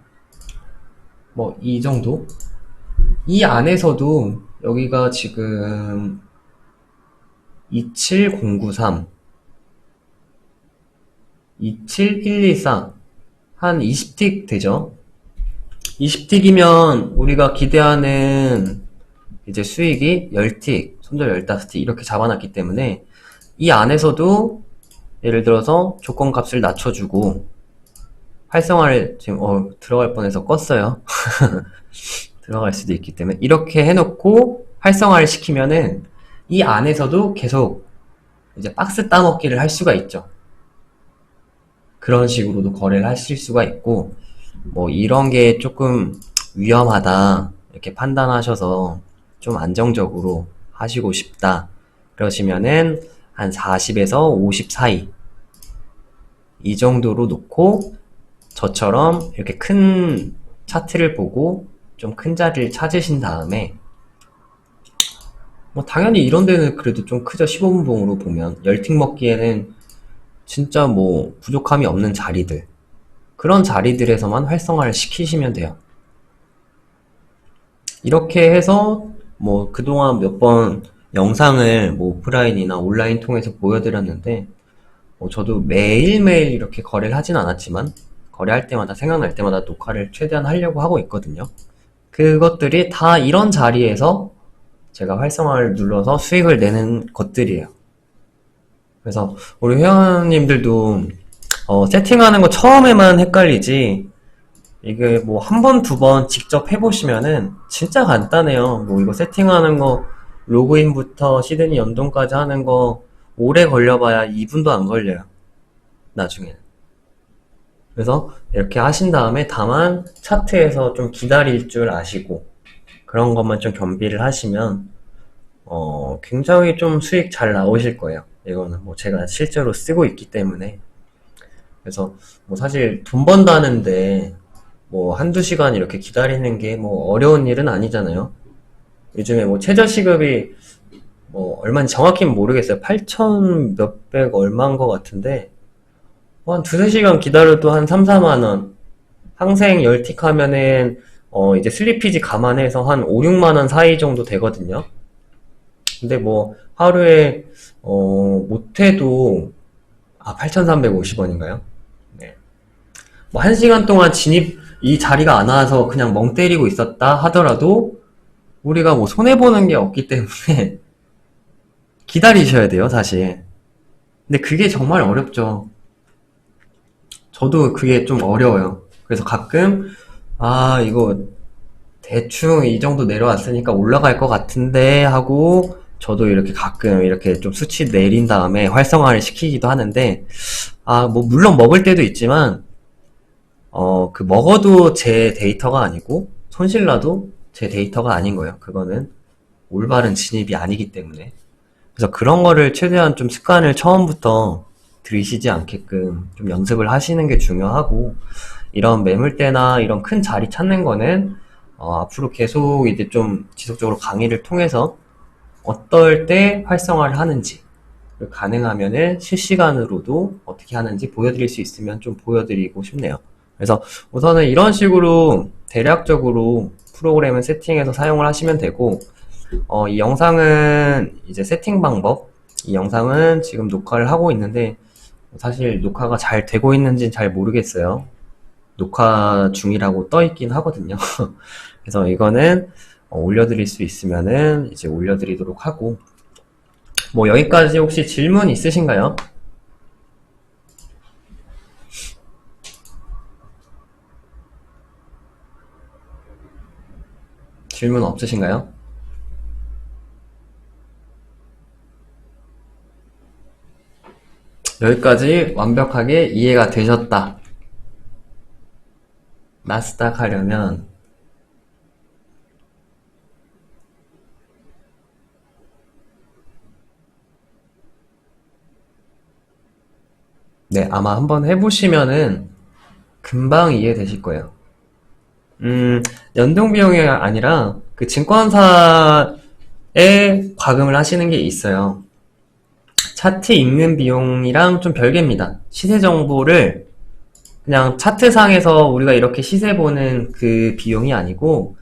뭐 이 정도? 이 안에서도 여기가 지금 27093, 27124, 한 20틱 되죠? 20틱이면 우리가 기대하는 이제 수익이 10틱, 손절 15틱 이렇게 잡아놨기 때문에 이 안에서도 예를 들어서 조건 값을 낮춰주고 활성화를 지금 들어갈 뻔해서 껐어요. 들어갈 수도 있기 때문에 이렇게 해놓고 활성화를 시키면은 이 안에서도 계속 이제 박스 따먹기를 할 수가 있죠. 그런 식으로도 거래를 하실 수가 있고, 뭐 이런 게 조금 위험하다 이렇게 판단하셔서 좀 안정적으로 하시고 싶다 그러시면은 한 40에서 50 사이 이 정도로 놓고 저처럼 이렇게 큰 차트를 보고 좀 큰 자리를 찾으신 다음에, 뭐 당연히 이런 데는 그래도 좀 크죠. 15분봉으로 보면 10틱 먹기에는 진짜 뭐 부족함이 없는 자리들, 그런 자리들에서만 활성화를 시키시면 돼요. 이렇게 해서 뭐 그동안 몇 번 영상을 뭐 오프라인이나 온라인 통해서 보여드렸는데, 저도 매일매일 이렇게 거래를 하진 않았지만 거래할 때마다 생각날 때마다 녹화를 최대한 하려고 하고 있거든요. 그것들이 다 이런 자리에서 제가 활성화를 눌러서 수익을 내는 것들이에요. 그래서 우리 회원님들도 세팅하는 거 처음에만 헷갈리지, 이게 뭐 한 번, 두 번 직접 해보시면은 진짜 간단해요. 뭐 이거 세팅하는 거 로그인부터 시드니 연동까지 하는 거 오래 걸려봐야 2분도 안 걸려요. 나중에는. 그래서 이렇게 하신 다음에 다만 차트에서 좀 기다릴 줄 아시고 그런 것만 좀 겸비를 하시면 굉장히 좀 수익 잘 나오실 거예요. 이거는 뭐 제가 실제로 쓰고 있기 때문에. 그래서 뭐 사실 돈 번다는데 뭐 한두 시간 이렇게 기다리는 게 뭐 어려운 일은 아니잖아요. 요즘에 뭐 최저시급이 뭐 얼마인지 정확히는 모르겠어요. 8천 몇백 얼마인 것 같은데 한 두세 시간 기다려도 한 3, 4만 원. 항생 10틱 하면은 이제 슬리피지 감안해서 한 5, 6만 원 사이 정도 되거든요. 근데 뭐 하루에 못해도 8,350원인가요? 네. 뭐 1시간 동안 이 자리가 안 와서 그냥 멍 때리고 있었다 하더라도 우리가 뭐 손해보는 게 없기 때문에 기다리셔야 돼요, 사실. 근데 그게 정말 어렵죠. 저도 그게 좀 어려워요. 그래서 가끔 이거 대충 이 정도 내려왔으니까 올라갈 것 같은데 하고 저도 이렇게 가끔 이렇게 좀 수치 내린 다음에 활성화를 시키기도 하는데, 뭐, 물론 먹을 때도 있지만, 먹어도 제 데이터가 아니고, 손실나도 제 데이터가 아닌 거예요. 그거는 올바른 진입이 아니기 때문에. 그래서 그런 거를 최대한 좀 습관을 처음부터 들이시지 않게끔 좀 연습을 하시는 게 중요하고, 이런 매물대나 이런 큰 자리 찾는 거는, 앞으로 계속 이제 좀 지속적으로 강의를 통해서 어떨 때 활성화를 하는지, 가능하면은 실시간으로도 어떻게 하는지 보여드릴 수 있으면 좀 보여드리고 싶네요. 그래서 우선은 이런 식으로 대략적으로 프로그램을 세팅해서 사용을 하시면 되고, 이 영상은 이제 세팅 방법, 이 영상은 지금 녹화를 하고 있는데, 사실 녹화가 잘 되고 있는지는 잘 모르겠어요. 녹화 중이라고 떠 있긴 하거든요. 그래서 이거는 올려드릴 수 있으면은 이제 올려드리도록 하고, 뭐 여기까지 혹시 질문 있으신가요? 질문 없으신가요? 여기까지 완벽하게 이해가 되셨다. 나스닥 하려면 네, 아마 한번 해보시면은 금방 이해되실 거예요. 연동 비용이 아니라 그 증권사에 과금을 하시는 게 있어요. 차트 읽는 비용이랑 좀 별개입니다. 시세 정보를 그냥 차트상에서 우리가 이렇게 시세 보는 그 비용이 아니고,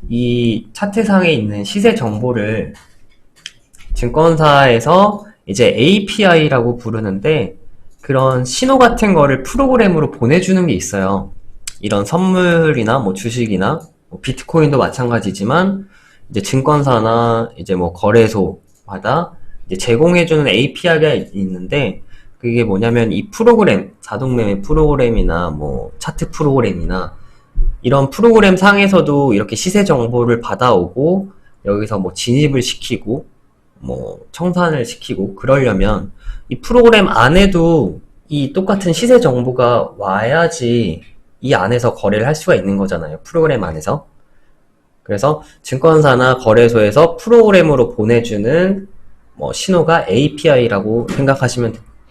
이 차트상에 있는 시세 정보를 증권사에서 이제 API라고 부르는데, 그런 신호 같은 거를 프로그램으로 보내주는 게 있어요. 이런 선물이나 뭐 주식이나 뭐 비트코인도 마찬가지지만, 이제 증권사나 이제 뭐 거래소마다 이제 제공해주는 API가 있는데, 그게 뭐냐면 이 프로그램, 자동매매 프로그램이나 뭐 차트 프로그램이나 이런 프로그램 상에서도 이렇게 시세 정보를 받아오고, 여기서 뭐 진입을 시키고 뭐 청산을 시키고 그러려면 이 프로그램 안에도 이 똑같은 시세 정보가 와야지 이 안에서 거래를 할 수가 있는 거잖아요. 프로그램 안에서. 그래서 증권사나 거래소에서 프로그램으로 보내주는 뭐 신호가 API라고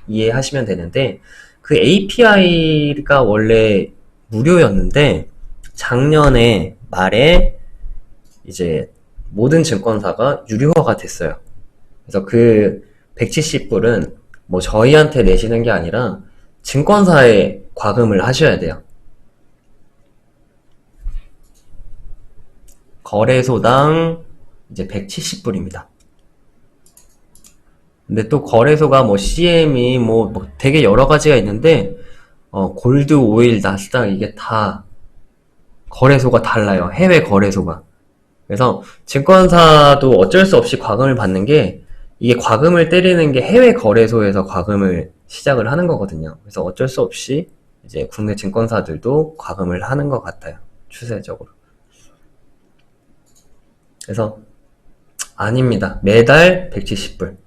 이해하시면 되는데, 그 API가 원래 무료였는데 작년에 말에 이제 모든 증권사가 유료화가 됐어요. 그래서 그 170불은 뭐 저희한테 내시는 게 아니라 증권사에 과금을 하셔야 돼요. 거래소당 이제 170불입니다. 근데 또 거래소가 뭐 CME 뭐 되게 여러 가지가 있는데, 골드, 오일, 나스닥 이게 다 거래소가 달라요. 해외 거래소가. 그래서 증권사도 어쩔 수 없이 과금을 받는 게, 이게 과금을 때리는 게 해외 거래소에서 과금을 시작을 하는 거거든요. 그래서 어쩔 수 없이 이제 국내 증권사들도 과금을 하는 것 같아요. 추세적으로. 그래서 아닙니다. 매달 170불.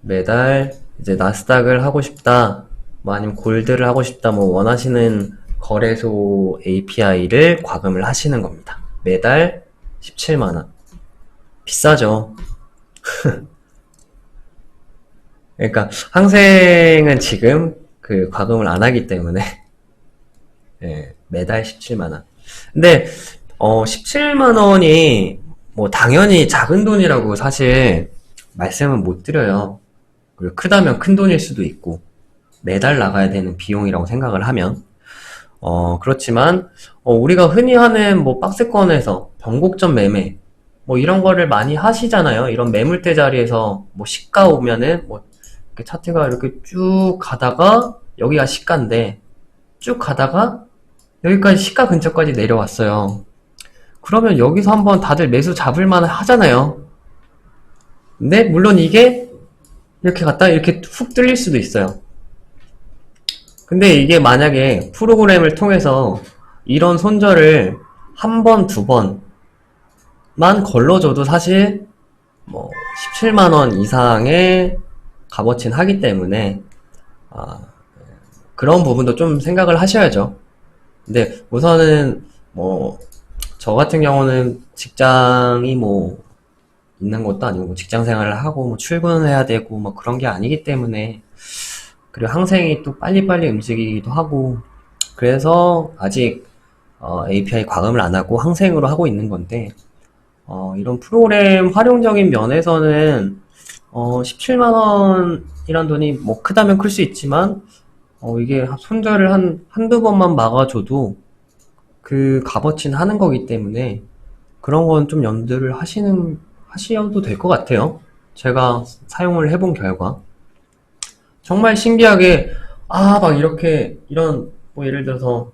매달 이제 나스닥을 하고 싶다, 뭐 아니면 골드를 하고 싶다, 뭐 원하시는 거래소 API를 과금을 하시는 겁니다. 매달 17만원. 비싸죠. 그러니까 항생은 지금 그 과금을 안 하기 때문에 예, 매달 17만원. 근데 17만원이 뭐 당연히 작은 돈이라고 사실 말씀은 못 드려요. 그리고 크다면 큰 돈일 수도 있고, 매달 나가야 되는 비용이라고 생각을 하면, 그렇지만 우리가 흔히 하는 뭐 박스권에서 변곡점 매매 뭐 이런 거를 많이 하시잖아요. 이런 매물대 자리에서 뭐 시가 오면은 뭐 이렇게 차트가 이렇게 쭉 가다가 여기가 시가인데, 쭉 가다가 여기까지 시가 근처까지 내려왔어요. 그러면 여기서 한번 다들 매수 잡을 만 하잖아요. 근데 물론 이게 이렇게 갔다 이렇게 훅 뚫릴 수도 있어요. 근데 이게 만약에 프로그램을 통해서 이런 손절을 한 번, 두 번만 걸러줘도 사실 뭐 17만원 이상의 값어치는 하기 때문에 그런 부분도 좀 생각을 하셔야죠. 근데 우선은 뭐 저 같은 경우는 직장이 뭐 있는 것도 아니고 뭐 직장 생활을 하고 뭐 출근해야 되고 뭐 그런 게 아니기 때문에, 그리고 항생이 또 빨리빨리 움직이기도 하고, 그래서 아직 API 과금을 안 하고 항생으로 하고 있는 건데, 이런 프로그램 활용적인 면에서는 17만 원이란 돈이 뭐 크다면 클 수 있지만, 이게 손절을 한두 번만 막아줘도 그 값어치는 하는 거기 때문에 그런 건 좀 염두를 하셔도 될 것 같아요. 제가 사용을 해본 결과. 정말 신기하게, 막 이렇게, 뭐 예를 들어서,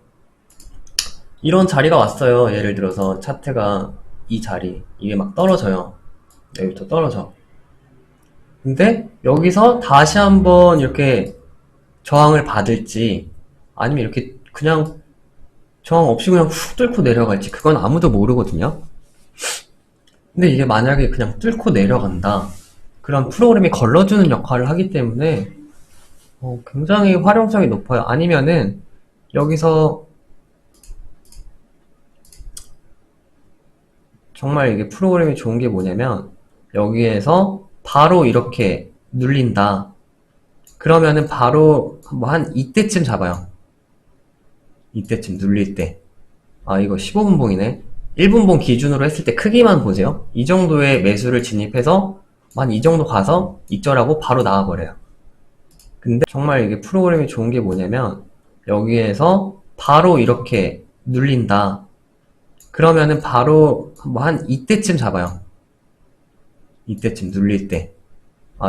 이런 자리가 왔어요. 예를 들어서 차트가 이 자리, 이게 막 떨어져요. 여기부터 떨어져. 근데 여기서 다시 한번 이렇게 저항을 받을지, 아니면 이렇게 그냥 저항 없이 그냥 훅 뚫고 내려갈지, 그건 아무도 모르거든요. 근데 이게 만약에 그냥 뚫고 내려간다, 그런 프로그램이 걸러주는 역할을 하기 때문에 굉장히 활용성이 높아요. 아니면은 여기서 정말 이게 프로그램이 좋은 게 뭐냐면, 여기에서 바로 이렇게 눌린다. 그러면은 바로 뭐 한 이때쯤 잡아요. 이때쯤 눌릴 때. 이거 15분봉이네. 1분봉 기준으로 했을 때 크기만 보세요. 이 정도의 매수를 진입해서 만 이 정도 가서 익절하고 바로 나와버려요. 근데 정말 이게 프로그램이 좋은 게 뭐냐면, 여기에서 바로 이렇게 눌린다. 그러면은 바로 뭐 한 이때쯤 잡아요. 이때쯤 눌릴 때.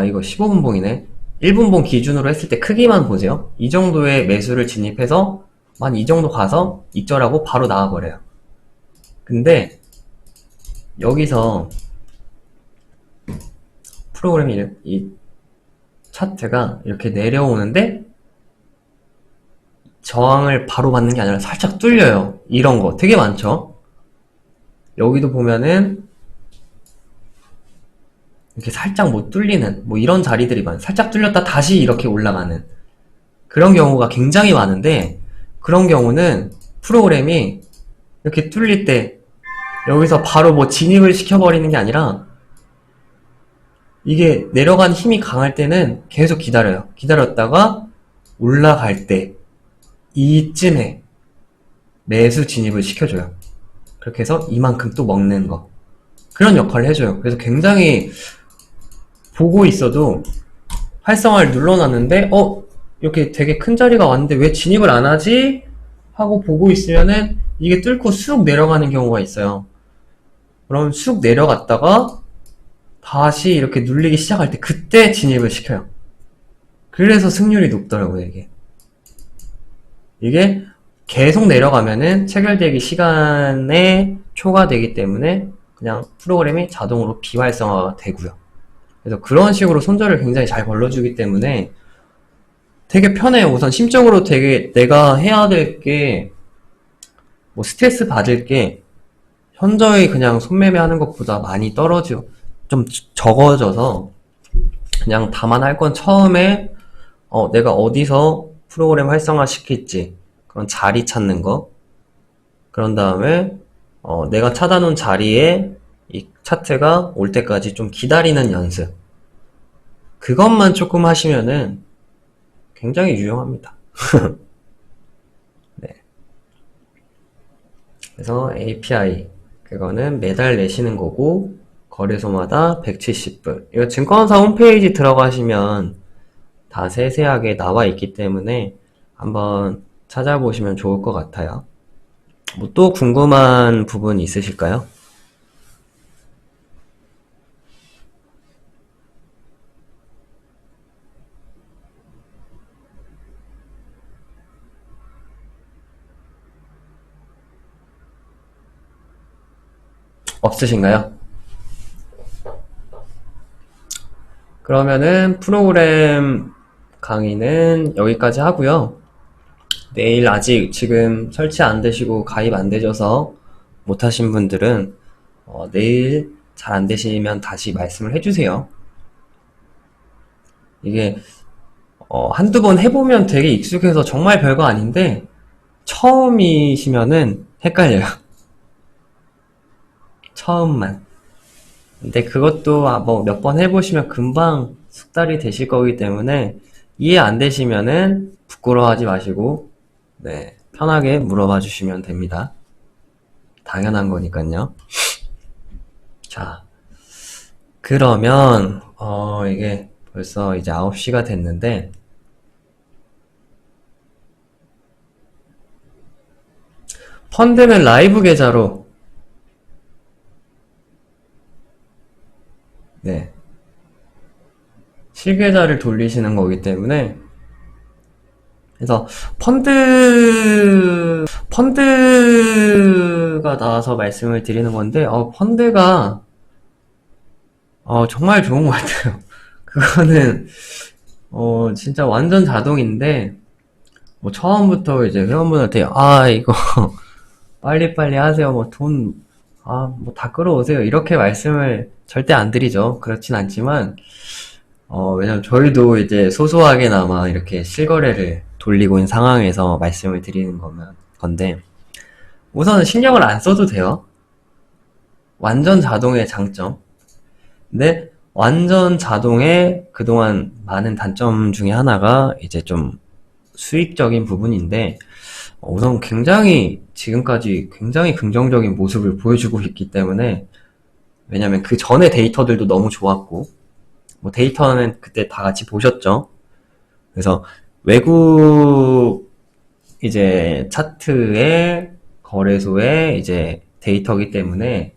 이거 15분봉이네. 1분봉 기준으로 했을 때 크기만 보세요. 이 정도의 매수를 진입해서 만 이 정도 가서 익절하고 바로 나와버려요. 근데 여기서 프로그램이, 이 차트가 이렇게 내려오는데 저항을 바로 받는 게 아니라 살짝 뚫려요. 이런 거 되게 많죠. 여기도 보면은 이렇게 살짝 못 뚫리는 뭐 이런 자리들이 많아요. 살짝 뚫렸다 다시 이렇게 올라가는 그런 경우가 굉장히 많은데, 그런 경우는 프로그램이 이렇게 뚫릴 때 여기서 바로 뭐 진입을 시켜버리는 게 아니라, 이게 내려간 힘이 강할 때는 계속 기다려요. 기다렸다가 올라갈 때 이쯤에 매수 진입을 시켜줘요. 그렇게 해서 이만큼 또 먹는 거, 그런 역할을 해줘요. 그래서 굉장히 보고 있어도 활성화를 눌러놨는데 이렇게 되게 큰 자리가 왔는데 왜 진입을 안 하지? 하고 보고 있으면은 이게 뚫고 쑥 내려가는 경우가 있어요. 그럼 쑥 내려갔다가 다시 이렇게 눌리기 시작할 때 그때 진입을 시켜요. 그래서 승률이 높더라고요. 이게 계속 내려가면은 체결되기 시간에 초과되기 때문에 그냥 프로그램이 자동으로 비활성화가 되고요. 그래서 그런 식으로 손절을 굉장히 잘 걸러주기 때문에 되게 편해요. 우선 심적으로 되게 내가 해야 될 게, 뭐 스트레스 받을 게 현저히 그냥 손매매 하는 것보다 많이 좀 적어져서, 그냥 다만 할 건 처음에 내가 어디서 프로그램 활성화 시킬지 그런 자리 찾는 거, 그런 다음에 내가 찾아놓은 자리에 이 차트가 올 때까지 좀 기다리는 연습, 그것만 조금 하시면은 굉장히 유용합니다. 네. 그래서 API 그거는 매달 내시는 거고, 거래소마다 170불. 이거 증권사 홈페이지 들어가시면 다 세세하게 나와 있기 때문에 한번 찾아보시면 좋을 것 같아요. 뭐 또 궁금한 부분 있으실까요? 없으신가요? 그러면은 프로그램 강의는 여기까지 하고요. 내일 아직 지금 설치 안 되시고 가입 안 되셔서 못하신 분들은 내일 잘 안 되시면 다시 말씀을 해주세요. 이게 한두 번 해보면 되게 익숙해서 정말 별거 아닌데 처음이시면은 헷갈려요. 처음만. 근데 그것도 뭐 몇 번 해보시면 금방 숙달이 되실 거기 때문에 이해 안 되시면은 부끄러워하지 마시고 네, 편하게 물어봐 주시면 됩니다. 당연한 거니까요. 자, 그러면 이게 벌써 이제 9시가 됐는데 펀드는 라이브 계좌로 네, 실계좌를 돌리시는 거기 때문에 그래서 펀드가 나와서 말씀을 드리는 건데 펀드가 정말 좋은 것 같아요. 그거는 진짜 완전 자동인데 뭐 처음부터 이제 회원분한테 이거 빨리빨리 하세요. 뭐 뭐 다 끌어오세요. 이렇게 말씀을 절대 안 드리죠. 그렇진 않지만 왜냐면 저희도 이제 소소하게나마 이렇게 실거래를 돌리고 있는 상황에서 말씀을 드리는 건데, 우선은 신경을 안 써도 돼요. 완전 자동의 장점. 근데 완전 자동의 그동안 많은 단점 중에 하나가 이제 좀 수익적인 부분인데, 우선 지금까지 굉장히 긍정적인 모습을 보여주고 있기 때문에, 왜냐면 그 전에 데이터들도 너무 좋았고, 뭐 데이터는 그때 다 같이 보셨죠? 그래서 외국 이제 차트의 거래소의 이제 데이터이기 때문에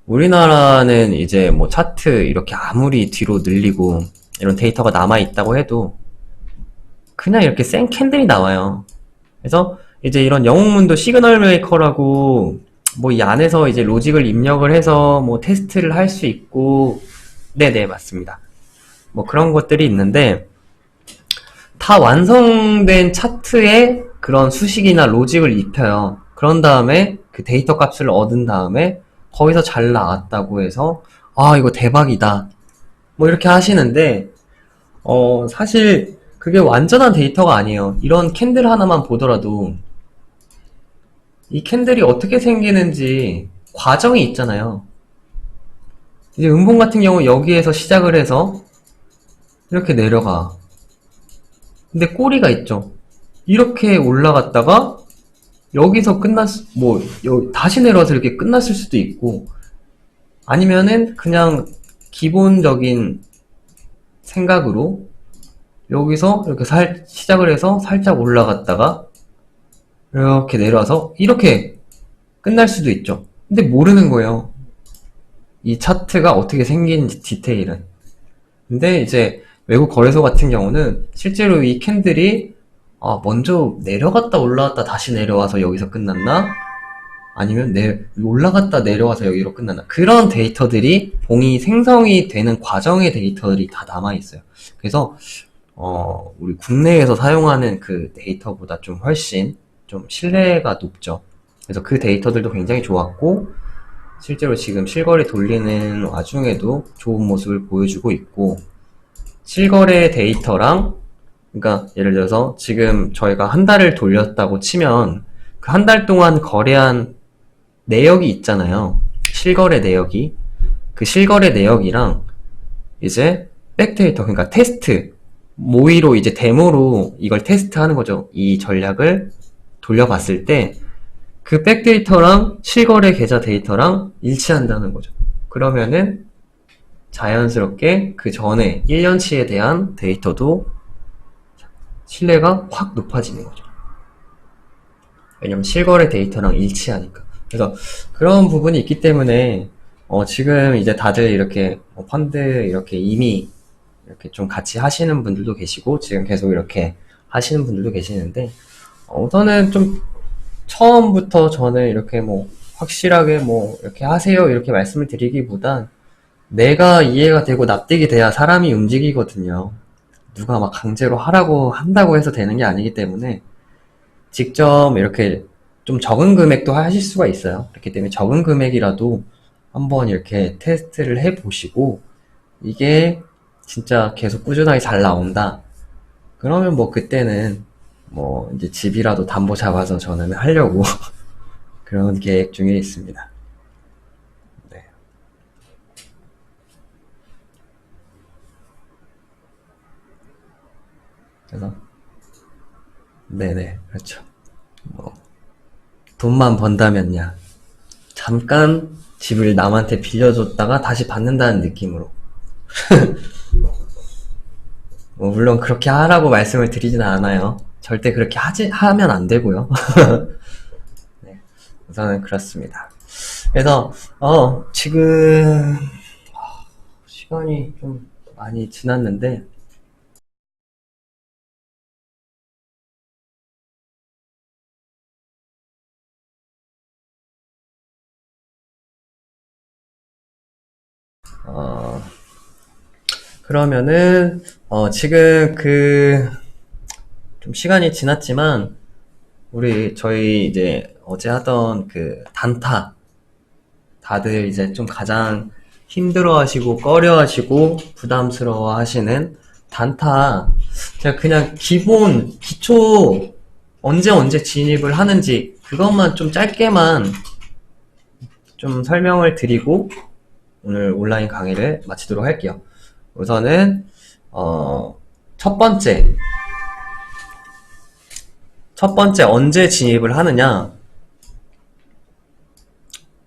우리나라는 이제 뭐 차트 이렇게 아무리 뒤로 늘리고 이런 데이터가 남아 있다고 해도 그냥 이렇게 생 캔들이 나와요. 그래서 이제 이런 영웅문도 시그널 메이커라고 뭐 이 안에서 이제 로직을 입력을 해서 뭐 테스트를 할 수 있고 네네 맞습니다. 뭐 그런 것들이 있는데 다 완성된 차트에 그런 수식이나 로직을 입혀요. 그런 다음에 그 데이터 값을 얻은 다음에 거기서 잘 나왔다고 해서 이거 대박이다 뭐 이렇게 하시는데 사실 그게 완전한 데이터가 아니에요. 이런 캔들 하나만 보더라도 이 캔들이 어떻게 생기는지 과정이 있잖아요. 이제 음봉 같은 경우 여기에서 시작을 해서 이렇게 내려가. 근데 꼬리가 있죠. 이렇게 올라갔다가 여기서 다시 내려와서 이렇게 끝났을 수도 있고, 아니면은 그냥 기본적인 생각으로 여기서 이렇게 시작을 해서 살짝 올라갔다가 이렇게 내려와서 이렇게 끝날 수도 있죠. 근데 모르는 거예요. 이 차트가 어떻게 생긴지 디테일은. 근데 이제 외국 거래소 같은 경우는 실제로 이 캔들이 먼저 내려갔다 올라갔다 다시 내려와서 여기서 끝났나? 아니면 올라갔다 내려와서 여기로 끝났나? 그런 데이터들이 봉이 생성이 되는 과정의 데이터들이 다 남아있어요. 그래서 우리 국내에서 사용하는 그 데이터보다 좀 훨씬 좀 신뢰가 높죠. 그래서 그 데이터들도 굉장히 좋았고 실제로 지금 실거래 돌리는 와중에도 좋은 모습을 보여주고 있고, 실거래 데이터랑 그러니까 예를 들어서 지금 저희가 한 달을 돌렸다고 치면 그 한 달 동안 거래한 내역이 있잖아요. 실거래 내역이. 그 실거래 내역이랑 이제 백데이터, 그러니까 테스트, 모의로 이제 데모로 이걸 테스트하는 거죠. 이 전략을 돌려봤을 때 그 백데이터랑 실거래 계좌 데이터랑 일치한다는 거죠. 그러면은 자연스럽게 그 전에 1년치에 대한 데이터도 신뢰가 확 높아지는 거죠. 왜냐면 실거래 데이터랑 일치하니까. 그래서 그런 부분이 있기 때문에 지금 이제 다들 이렇게 펀드 이렇게 이미 이렇게 좀 같이 하시는 분들도 계시고 지금 계속 이렇게 하시는 분들도 계시는데 우선은 좀 처음부터 저는 이렇게 뭐 확실하게 뭐 이렇게 하세요 이렇게 말씀을 드리기보단 내가 이해가 되고 납득이 돼야 사람이 움직이거든요. 누가 막 강제로 한다고 해서 되는 게 아니기 때문에 직접 이렇게 좀 적은 금액도 하실 수가 있어요. 그렇기 때문에 적은 금액이라도 한번 이렇게 테스트를 해보시고 이게 진짜 계속 꾸준하게 잘 나온다. 그러면 뭐 그때는 뭐 이제 집이라도 담보 잡아서 저는 하려고 그런 계획 중에 있습니다. 네. 그래서 네네 그렇죠. 뭐 돈만 번다면야 잠깐 집을 남한테 빌려줬다가 다시 받는다는 느낌으로 뭐 물론 그렇게 하라고 말씀을 드리지는 않아요. 절대 그렇게 하면 안 되고요. 네, 우선은 그렇습니다. 그래서 지금 시간이 좀 많이 지났는데 어, 그러면은 지금 좀 시간이 지났지만 저희 이제 어제 하던 그 단타 다들 이제 좀 가장 힘들어하시고 꺼려하시고 부담스러워하시는 단타 제가 그냥 기본 기초 언제 진입을 하는지 그것만 좀 짧게만 좀 설명을 드리고 오늘 온라인 강의를 마치도록 할게요. 우선은 첫 번째 언제 진입을 하느냐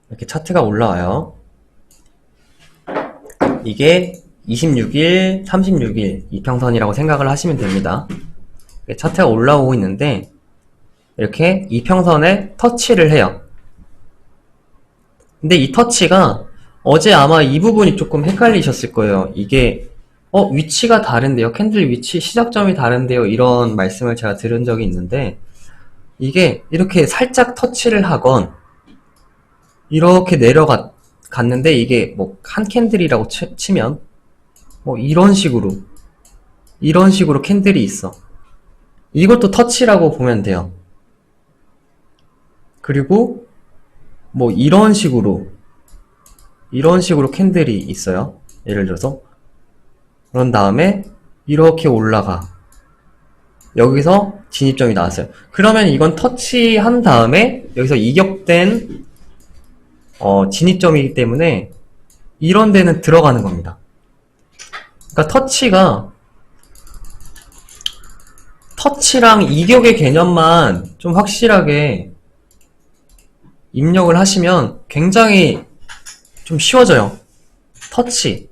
이렇게 차트가 올라와요. 이게 26일, 36일 이평선이라고 생각을 하시면 됩니다. 차트가 올라오고 있는데 이렇게 이평선에 터치를 해요. 근데 이 터치가 어제 아마 이 부분이 조금 헷갈리셨을 거예요. 이게 위치가 다른데요. 캔들 위치, 시작점이 다른데요. 이런 말씀을 제가 들은 적이 있는데 이게 이렇게 살짝 터치를 하건 이렇게 내려갔는데 이게 뭐 한 캔들이라고 치면 뭐 이런 식으로 캔들이 있어. 이것도 터치라고 보면 돼요. 그리고 뭐 이런 식으로 캔들이 있어요. 예를 들어서 그런 다음에 이렇게 올라가. 여기서 진입점이 나왔어요. 그러면 이건 터치한 다음에 여기서 이격된 진입점이기 때문에 이런 데는 들어가는 겁니다. 그러니까 터치랑 이격의 개념만 좀 확실하게 입력을 하시면 굉장히 좀 쉬워져요. 터치.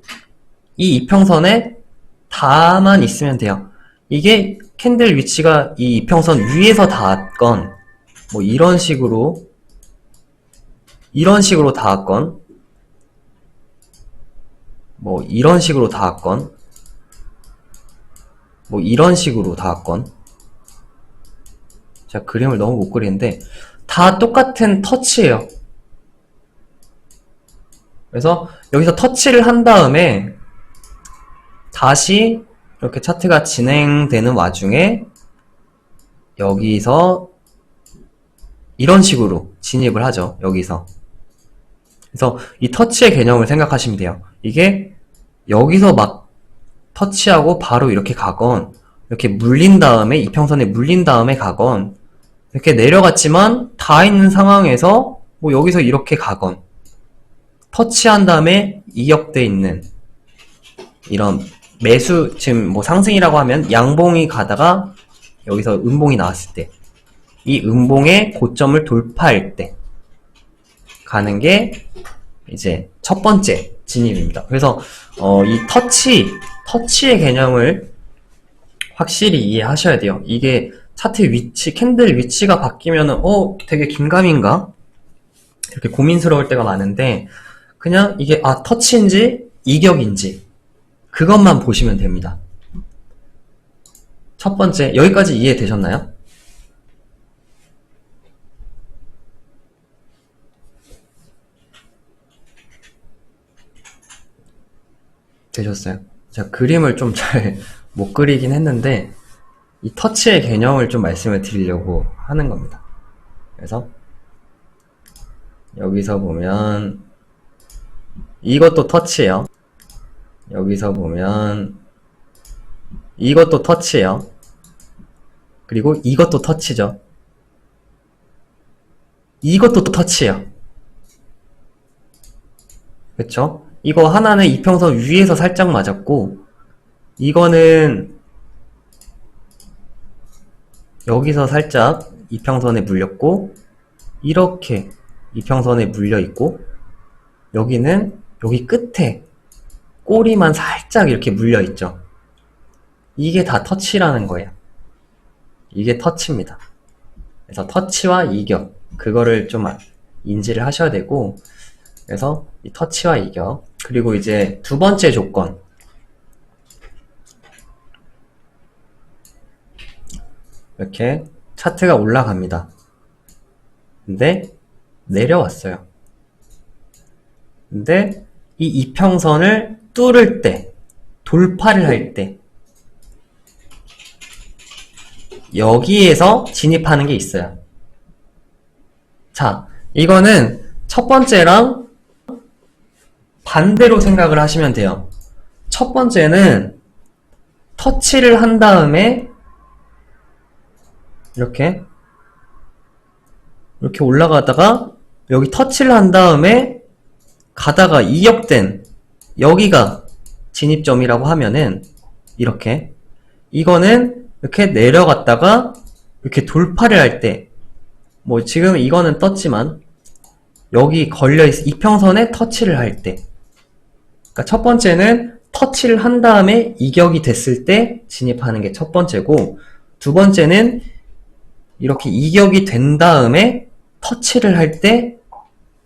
이 이평선에 다만 있으면 돼요. 이게 캔들 위치가 이 이평선 위에서 닿았건 뭐 이런 식으로 닿았건 뭐 이런 식으로 닿았건 뭐 이런 식으로 닿았건 제가 그림을 너무 못 그리는데 다 똑같은 터치예요. 그래서 여기서 터치를 한 다음에 다시 이렇게 차트가 진행되는 와중에 여기서 이런 식으로 진입을 하죠. 여기서. 그래서 이 터치의 개념을 생각하시면 돼요. 이게 여기서 막 터치하고 바로 이렇게 가건 이렇게 물린 다음에 이평선에 물린 다음에 가건 이렇게 내려갔지만 다 있는 상황에서 뭐 여기서 이렇게 가건 터치한 다음에 이격돼 있는 이런 매수 지금 뭐 상승이라고 하면 양봉이 가다가 여기서 음봉이 나왔을 때 이 음봉의 고점을 돌파할 때 가는 게 이제 첫 번째 진입입니다. 그래서 이 터치의 개념을 확실히 이해하셔야 돼요. 이게 차트 위치, 캔들 위치가 바뀌면은 되게 긴가민가? 이렇게 고민스러울 때가 많은데 그냥 이게 터치인지 이격인지 그것만 보시면 됩니다. 첫 번째, 여기까지 이해되셨나요? 되셨어요? 제가 그림을 좀 잘 못 그리긴 했는데 이 터치의 개념을 좀 말씀을 드리려고 하는 겁니다. 그래서 여기서 보면 이것도 터치예요. 여기서 보면 이것도 터치예요. 그리고 이것도 터치죠. 이것도 또 터치예요. 그쵸? 이거 하나는 이평선 위에서 살짝 맞았고, 이거는 여기서 살짝 이평선에 물렸고, 이렇게 이평선에 물려있고, 여기는 여기 끝에 꼬리만 살짝 이렇게 물려있죠. 이게 다 터치라는 거예요. 이게 터치입니다. 그래서 터치와 이격, 그거를 좀 인지를 하셔야 되고, 그래서 이 터치와 이격, 그리고 이제 두 번째 조건, 이렇게 차트가 올라갑니다. 근데 내려왔어요. 근데 이 이평선을 뚫을 때, 돌파를 할 때, 여기에서 진입하는 게 있어요. 자, 이거는 첫 번째랑 반대로 생각을 하시면 돼요. 첫 번째는 터치를 한 다음에 이렇게 올라가다가 여기 터치를 한 다음에 가다가 이격된 여기가 진입점이라고 하면은 이렇게, 이거는 이렇게 내려갔다가 이렇게 돌파를 할 때, 뭐 지금 이거는 떴지만 여기 걸려있어 이평선에 터치를 할 때, 그러니까 첫 번째는 터치를 한 다음에 이격이 됐을 때 진입하는 게 첫 번째고, 두 번째는 이렇게 이격이 된 다음에 터치를 할 때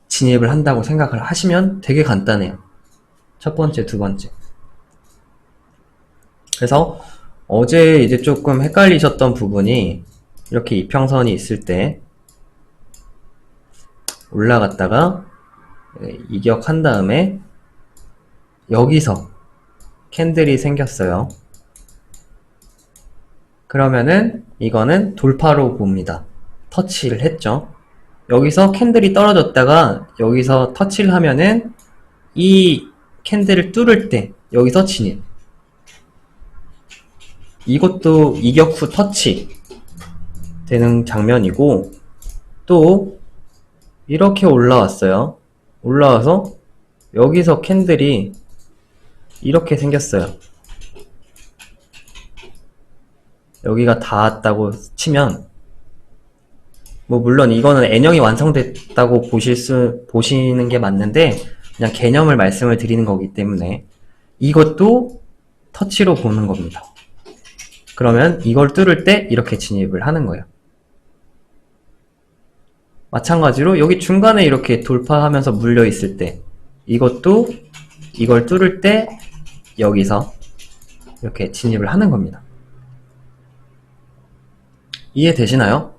진입을 한다고 생각을 하시면 되게 간단해요. 첫 번째, 두 번째. 그래서 어제 이제 조금 헷갈리셨던 부분이, 이렇게 이평선이 있을 때 올라갔다가 이격한 다음에 여기서 캔들이 생겼어요. 그러면은 이거는 돌파로 봅니다. 터치를 했죠. 여기서 캔들이 떨어졌다가 여기서 터치를 하면은 이 캔들을 뚫을 때 여기서 진입. 이것도 이격 후 터치 되는 장면이고, 또 이렇게 올라왔어요. 올라와서 여기서 캔들이 이렇게 생겼어요. 여기가 닿았다고 치면, 뭐 물론 이거는 N형이 완성됐다고 보시는 게 맞는데, 그냥 개념을 말씀을 드리는 거기 때문에 이것도 터치로 보는 겁니다. 그러면 이걸 뚫을 때 이렇게 진입을 하는 거예요. 마찬가지로 여기 중간에 이렇게 돌파하면서 물려 있을 때, 이것도 이걸 뚫을 때 여기서 이렇게 진입을 하는 겁니다. 이해되시나요?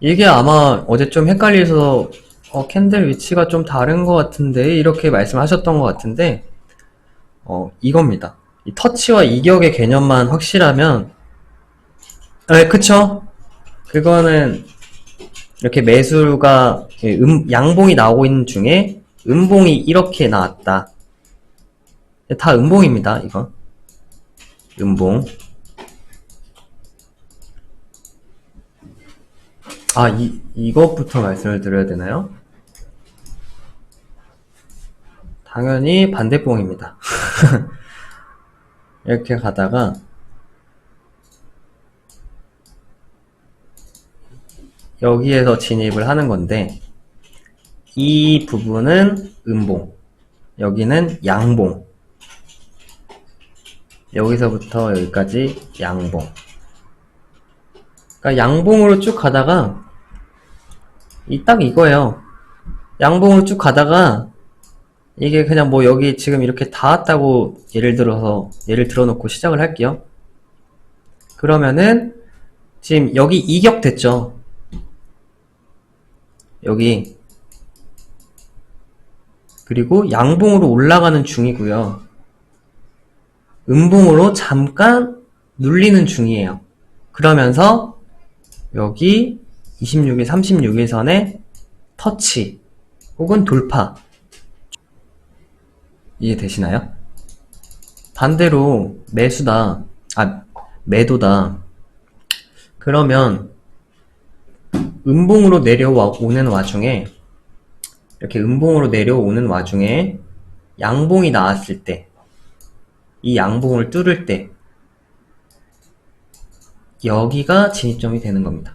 이게 아마 어제 좀 헷갈리셔서 캔들 위치가 좀 다른 것 같은데 이렇게 말씀하셨던 것 같은데, 이겁니다. 이 터치와 이격의 개념만 확실하면, 네, 그쵸? 그거는 이렇게 매수가 양봉이 나오고 있는 중에 음봉이 이렇게 나왔다. 다 음봉입니다. 이거 음봉. 이것부터 말씀을 드려야 되나요? 당연히 반대봉입니다. 이렇게 가다가 여기에서 진입을 하는 건데, 이 부분은 음봉, 여기는 양봉, 여기서부터 여기까지 양봉. 그러니까 양봉으로 쭉 가다가 딱 이거예요. 양봉으로 쭉 가다가 이게 그냥 뭐 여기 지금 이렇게 닿았다고 예를 들어놓고 시작을 할게요. 그러면은 지금 여기 이격 됐죠. 여기. 그리고 양봉으로 올라가는 중이고요. 음봉으로 잠깐 눌리는 중이에요. 그러면서 여기 26일, 36일선에 터치고 혹은 돌파. 이해되시나요? 반대로 매도다. 그러면 음봉으로 내려오는 와중에, 이렇게 음봉으로 내려오는 와중에 양봉이 나왔을 때, 이 양봉을 뚫을 때 여기가 진입점이 되는 겁니다.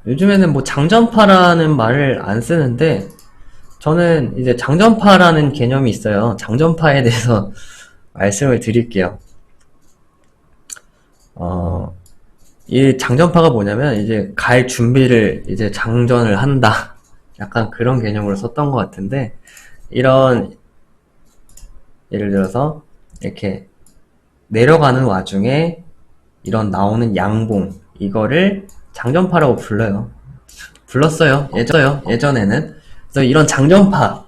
요즘에는 뭐 장전파라는 말을 안 쓰는데, 저는 이제 장전파라는 개념이 있어요. 장전파에 대해서 말씀을 드릴게요. 이 장전파가 뭐냐면, 이제 갈 준비를 이제 장전을 한다. 약간 그런 개념으로 썼던 것 같은데, 예를 들어서 이렇게 내려가는 와중에 이런 나오는 양봉, 이거를 장전파라고 불렀어요. 예전에는. 그래서 이런 장전파,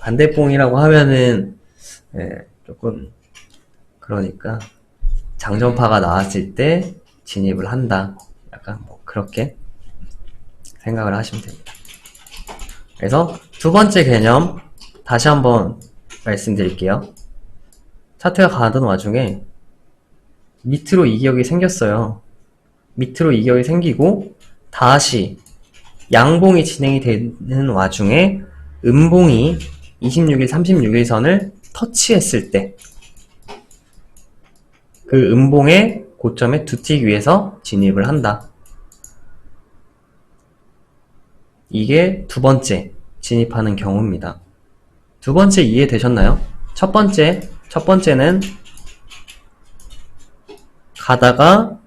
반대봉이라고 하면은, 조금, 그러니까, 장전파가 나왔을 때 진입을 한다. 약간 뭐, 그렇게 생각을 하시면 됩니다. 그래서 두 번째 개념, 다시 한번 말씀드릴게요. 차트가 가던 와중에 밑으로 이격이 생겼어요. 밑으로 이격이 생기고 다시 양봉이 진행이 되는 와중에 음봉이 26일, 36일 선을 터치했을 때 그 음봉의 고점에 두 틱 위에서 진입을 한다. 이게 두 번째 진입하는 경우입니다. 두 번째 이해되셨나요? 첫 번째는 가다가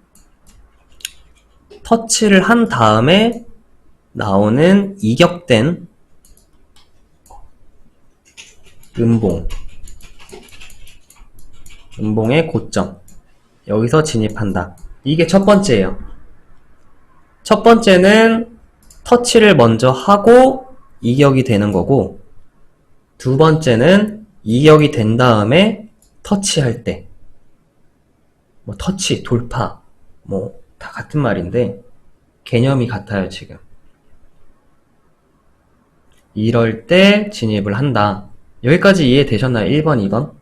터치를 한 다음에 나오는 이격된 음봉의 고점, 여기서 진입한다. 이게 첫 번째예요. 첫 번째는 터치를 먼저 하고 이격이 되는 거고, 두 번째는 이격이 된 다음에 터치할 때, 뭐 터치, 돌파, 뭐 다 같은 말인데 개념이 같아요. 지금 이럴 때 진입을 한다. 여기까지 이해되셨나요? 1번, 2번?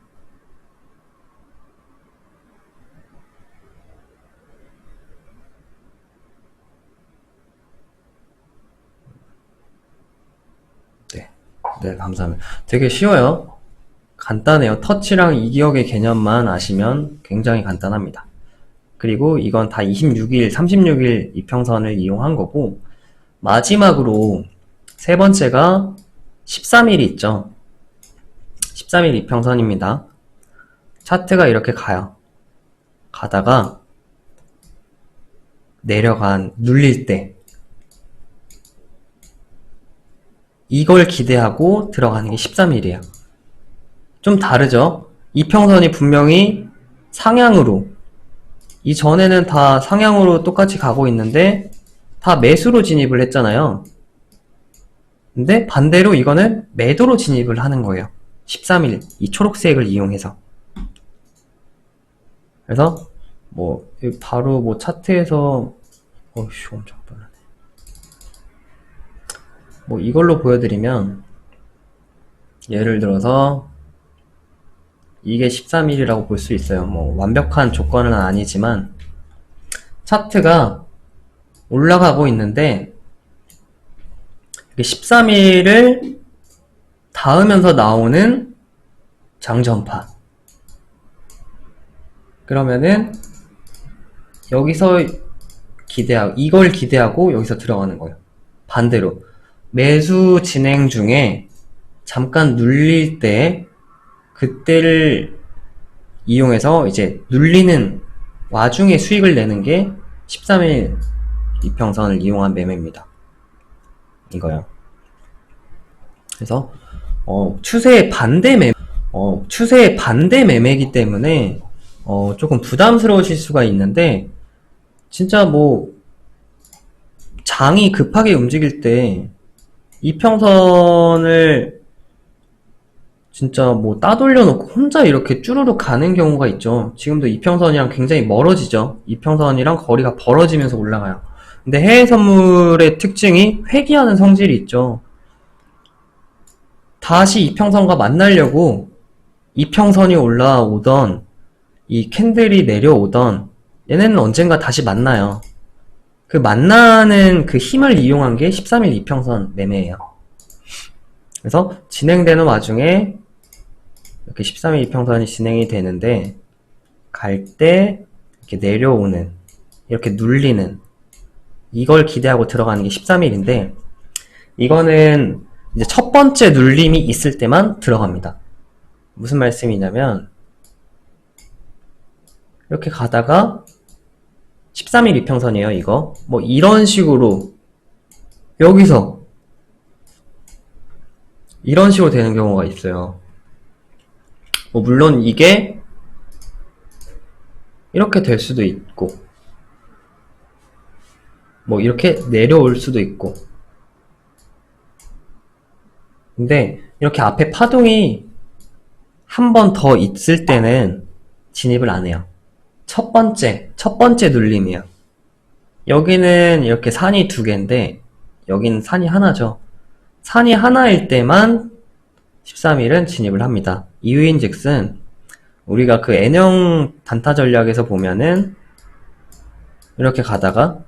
네, 감사합니다. 되게 쉬워요. 간단해요. 터치랑 이격의 개념만 아시면 굉장히 간단합니다. 그리고 이건 다 26일, 36일 이평선을 이용한 거고, 마지막으로 세 번째가 13일이 있죠. 13일 이평선입니다. 차트가 이렇게 가요. 가다가 눌릴 때 이걸 기대하고 들어가는 게 13일이에요. 좀 다르죠? 이평선이 분명히 상향으로, 이전에는 다 상향으로 똑같이 가고 있는데 다 매수로 진입을 했잖아요. 근데 반대로 이거는 매도로 진입을 하는 거예요. 13일, 이 초록색을 이용해서. 그래서 뭐 바로 뭐 차트에서 엄청 빠르네. 뭐 이걸로 보여드리면, 예를 들어서 이게 13일이라고 볼 수 있어요. 뭐 완벽한 조건은 아니지만 차트가 올라가고 있는데 13일을 닿으면서 나오는 장전파, 그러면은 여기서 이걸 기대하고 여기서 들어가는 거예요. 반대로 매수 진행 중에 잠깐 눌릴 때 그때를 이용해서 이제 눌리는 와중에 수익을 내는 게 13일 이평선을 이용한 매매입니다. 이거요. 그래서 추세의 반대 매매이기 때문에 조금 부담스러우실 수가 있는데, 진짜 뭐 장이 급하게 움직일 때 이평선을 진짜 뭐 따돌려 놓고 혼자 이렇게 쭈루룩 가는 경우가 있죠. 지금도 이평선이랑 굉장히 멀어지죠. 이평선이랑 거리가 벌어지면서 올라가요. 근데 해외 선물의 특징이 회귀하는 성질이 있죠. 다시 이평선과 만나려고 이평선이 올라오던 이 캔들이 내려오던 얘네는 언젠가 다시 만나요. 그 만나는 그 힘을 이용한 게 13일 이평선 매매예요. 그래서 진행되는 와중에 이렇게 13일 이평선이 진행이 되는데 갈 때 이렇게 내려오는, 이렇게 눌리는, 이걸 기대하고 들어가는 게 13일인데 이거는 이제 첫 번째 눌림이 있을 때만 들어갑니다. 무슨 말씀이냐면 이렇게 가다가 13일 이평선이에요, 이거. 뭐 이런 식으로 여기서 이런 식으로 되는 경우가 있어요. 뭐 물론 이게 이렇게 될 수도 있고 뭐 이렇게 내려올 수도 있고, 근데 이렇게 앞에 파동이 한 번 더 있을 때는 진입을 안 해요. 첫 번째 눌림이에요. 여기는 이렇게 산이 두 개인데 여기는 산이 하나죠. 산이 하나일 때만 13일은 진입을 합니다. 이유인즉슨 우리가 그 N형 단타 전략에서 보면은 이렇게 가다가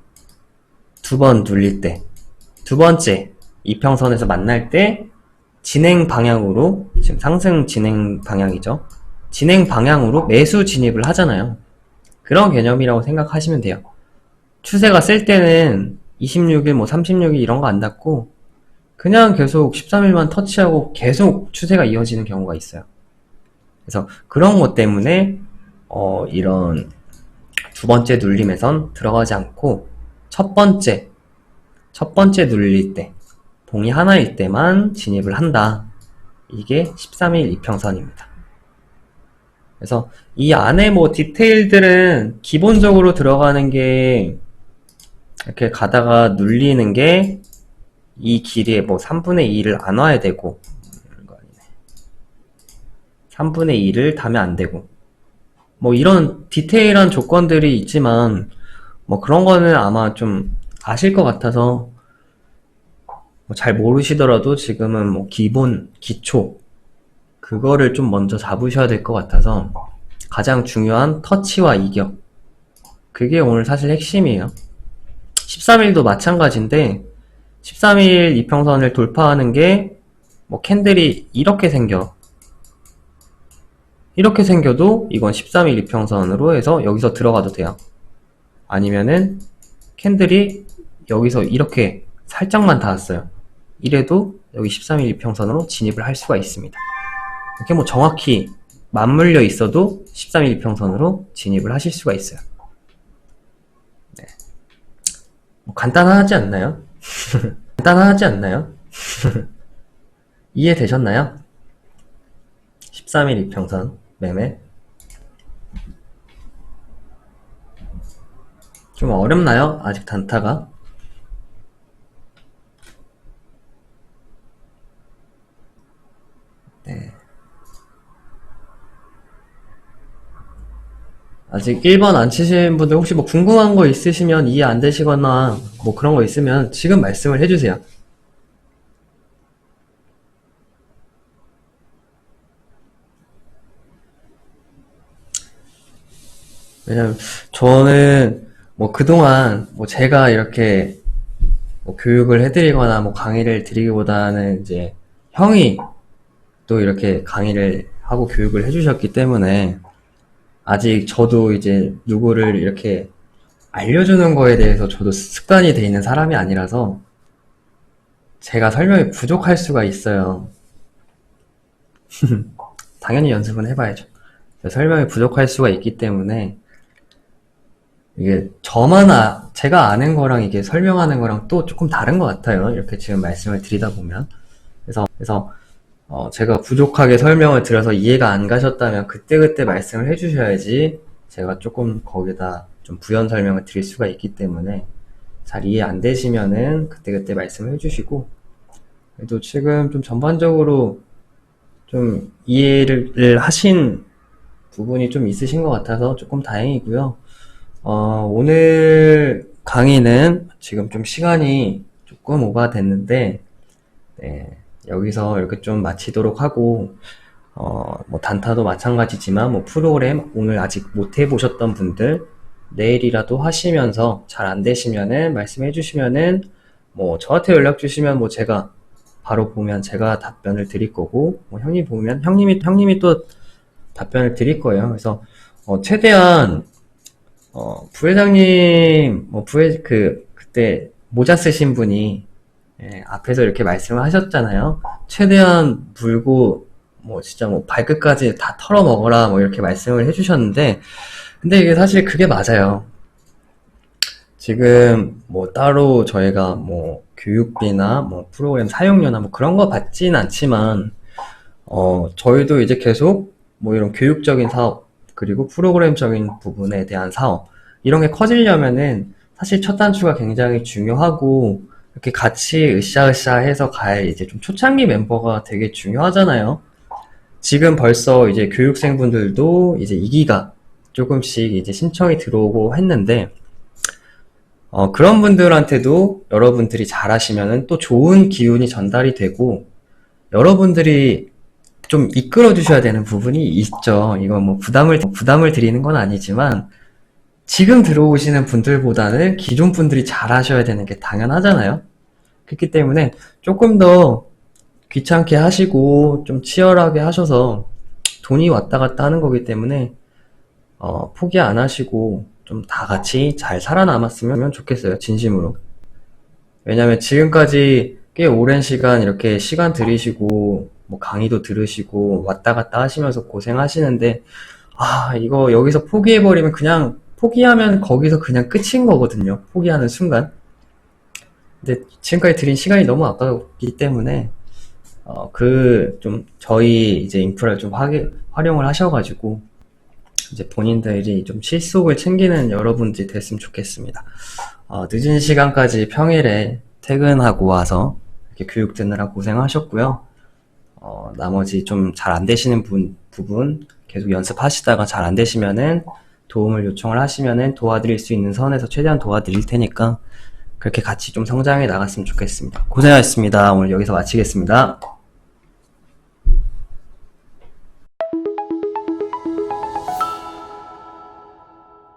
두 번 눌릴 때, 두 번째 이평선에서 만날 때 진행 방향으로, 지금 상승 진행 방향이죠. 진행 방향으로 매수 진입을 하잖아요. 그런 개념이라고 생각하시면 돼요. 추세가 쓸 때는 26일, 뭐 36일 이런 거 안 닿고 그냥 계속 13일만 터치하고 계속 추세가 이어지는 경우가 있어요. 그래서 그런 것 때문에 이런 두 번째 눌림에선 들어가지 않고 첫 번째 눌릴 때, 봉이 하나일 때만 진입을 한다. 이게 13일 이평선입니다. 그래서 이 안에 뭐 디테일들은 기본적으로 들어가는 게 이렇게 가다가 눌리는 게 이 길이에 뭐 3분의 2를 안 와야 되고 3분의 2를 닿으면 안 되고 뭐 이런 디테일한 조건들이 있지만 뭐 그런 거는 아마 좀 아실 것 같아서 뭐 잘 모르시더라도 지금은 뭐 기본, 기초 그거를 좀 먼저 잡으셔야 될 것 같아서 가장 중요한 터치와 이격, 그게 오늘 사실 핵심이에요. 13일도 마찬가지인데 13일 이평선을 돌파하는 게 뭐 캔들이 이렇게 생겨도 이건 13일 이평선으로 해서 여기서 들어가도 돼요. 아니면은 캔들이 여기서 이렇게 살짝만 닿았어요. 이래도 여기 13일 이평선으로 진입을 할 수가 있습니다. 이렇게 뭐 정확히 맞물려 있어도 13일 이평선으로 진입을 하실 수가 있어요. 네. 뭐 간단하지 않나요? 간단하지 않나요? 이해되셨나요? 13일 이평선 매매. 좀 어렵나요? 아직 단타가? 네. 아직 1번 안 치신 분들 혹시 뭐 궁금한 거 있으시면, 이해 안 되시거나 뭐 그런 거 있으면 지금 말씀을 해주세요. 왜냐면 저는 뭐 그동안 뭐 제가 이렇게 뭐 교육을 해드리거나 뭐 강의를 드리기보다는 이제 형이 또 이렇게 강의를 하고 교육을 해주셨기 때문에 아직 저도 이제 누구를 이렇게 알려주는 거에 대해서 저도 습관이 돼 있는 사람이 아니라서 제가 설명이 부족할 수가 있어요. 당연히 연습은 해봐야죠. 설명이 부족할 수가 있기 때문에 이게 제가 아는 거랑 이게 설명하는 거랑 또 조금 다른 것 같아요. 이렇게 지금 말씀을 드리다 보면. 그래서 제가 부족하게 설명을 드려서 이해가 안 가셨다면 그때그때 말씀을 해주셔야지 제가 조금 거기다 좀 부연 설명을 드릴 수가 있기 때문에 잘 이해 안 되시면은 그때그때 말씀을 해주시고, 그래도 지금 좀 전반적으로 좀 이해를 하신 부분이 좀 있으신 것 같아서 조금 다행이고요. 오늘 강의는 지금 좀 시간이 조금 오버됐는데, 네, 여기서 이렇게 좀 마치도록 하고, 뭐 단타도 마찬가지지만 뭐 프로그램 오늘 아직 못 해보셨던 분들 내일이라도 하시면서 잘 안 되시면은 말씀해 주시면은 뭐 저한테 연락 주시면 뭐 제가 바로 보면 제가 답변을 드릴 거고, 뭐 형님 보면 형님이 또 답변을 드릴 거예요. 그래서 최대한 부회장님 뭐 그때 모자 쓰신 분이 앞에서 이렇게 말씀을 하셨잖아요. 최대한 물고 뭐 진짜 뭐 발끝까지 다 털어 먹어라 뭐 이렇게 말씀을 해주셨는데, 근데 이게 사실 그게 맞아요. 지금 뭐 따로 저희가 뭐 교육비나 뭐 프로그램 사용료나 뭐 그런 거 받진 않지만, 저희도 이제 계속 뭐 이런 교육적인 사업, 그리고 프로그램적인 부분에 대한 사업, 이런 게 커지려면은 사실 첫 단추가 굉장히 중요하고, 이렇게 같이 으쌰으쌰 해서 갈 이제 좀 초창기 멤버가 되게 중요하잖아요. 지금 벌써 이제 교육생분들도 이제 2기가 조금씩 이제 신청이 들어오고 했는데, 그런 분들한테도 여러분들이 잘하시면은 또 좋은 기운이 전달이 되고, 여러분들이 좀 이끌어 주셔야 되는 부분이 있죠. 이거 뭐 부담을 드리는 건 아니지만, 지금 들어오시는 분들보다는 기존 분들이 잘하셔야 되는 게 당연하잖아요. 그렇기 때문에 조금 더 귀찮게 하시고 좀 치열하게 하셔서 돈이 왔다 갔다 하는 거기 때문에 포기 안 하시고 좀 다 같이 잘 살아남았으면 좋겠어요. 진심으로. 왜냐면 지금까지 꽤 오랜 시간 이렇게 시간 들이시고 뭐 강의도 들으시고 왔다 갔다 하시면서 고생하시는데, 이거 여기서 포기해버리면 그냥 포기하면 거기서 그냥 끝인 거거든요. 포기하는 순간. 근데 지금까지 들인 시간이 너무 아깝기 때문에 좀 저희 이제 인프라를 좀 활용을 하셔가지고 이제 본인들이 좀 실속을 챙기는 여러분들이 됐으면 좋겠습니다. 늦은 시간까지 평일에 퇴근하고 와서 이렇게 교육 듣느라 고생하셨고요. 나머지 좀 잘 안 되시는 부분 계속 연습하시다가 잘 안 되시면은 도움을 요청을 하시면은 도와드릴 수 있는 선에서 최대한 도와드릴 테니까 그렇게 같이 좀 성장해 나갔으면 좋겠습니다. 고생하셨습니다. 오늘 여기서 마치겠습니다.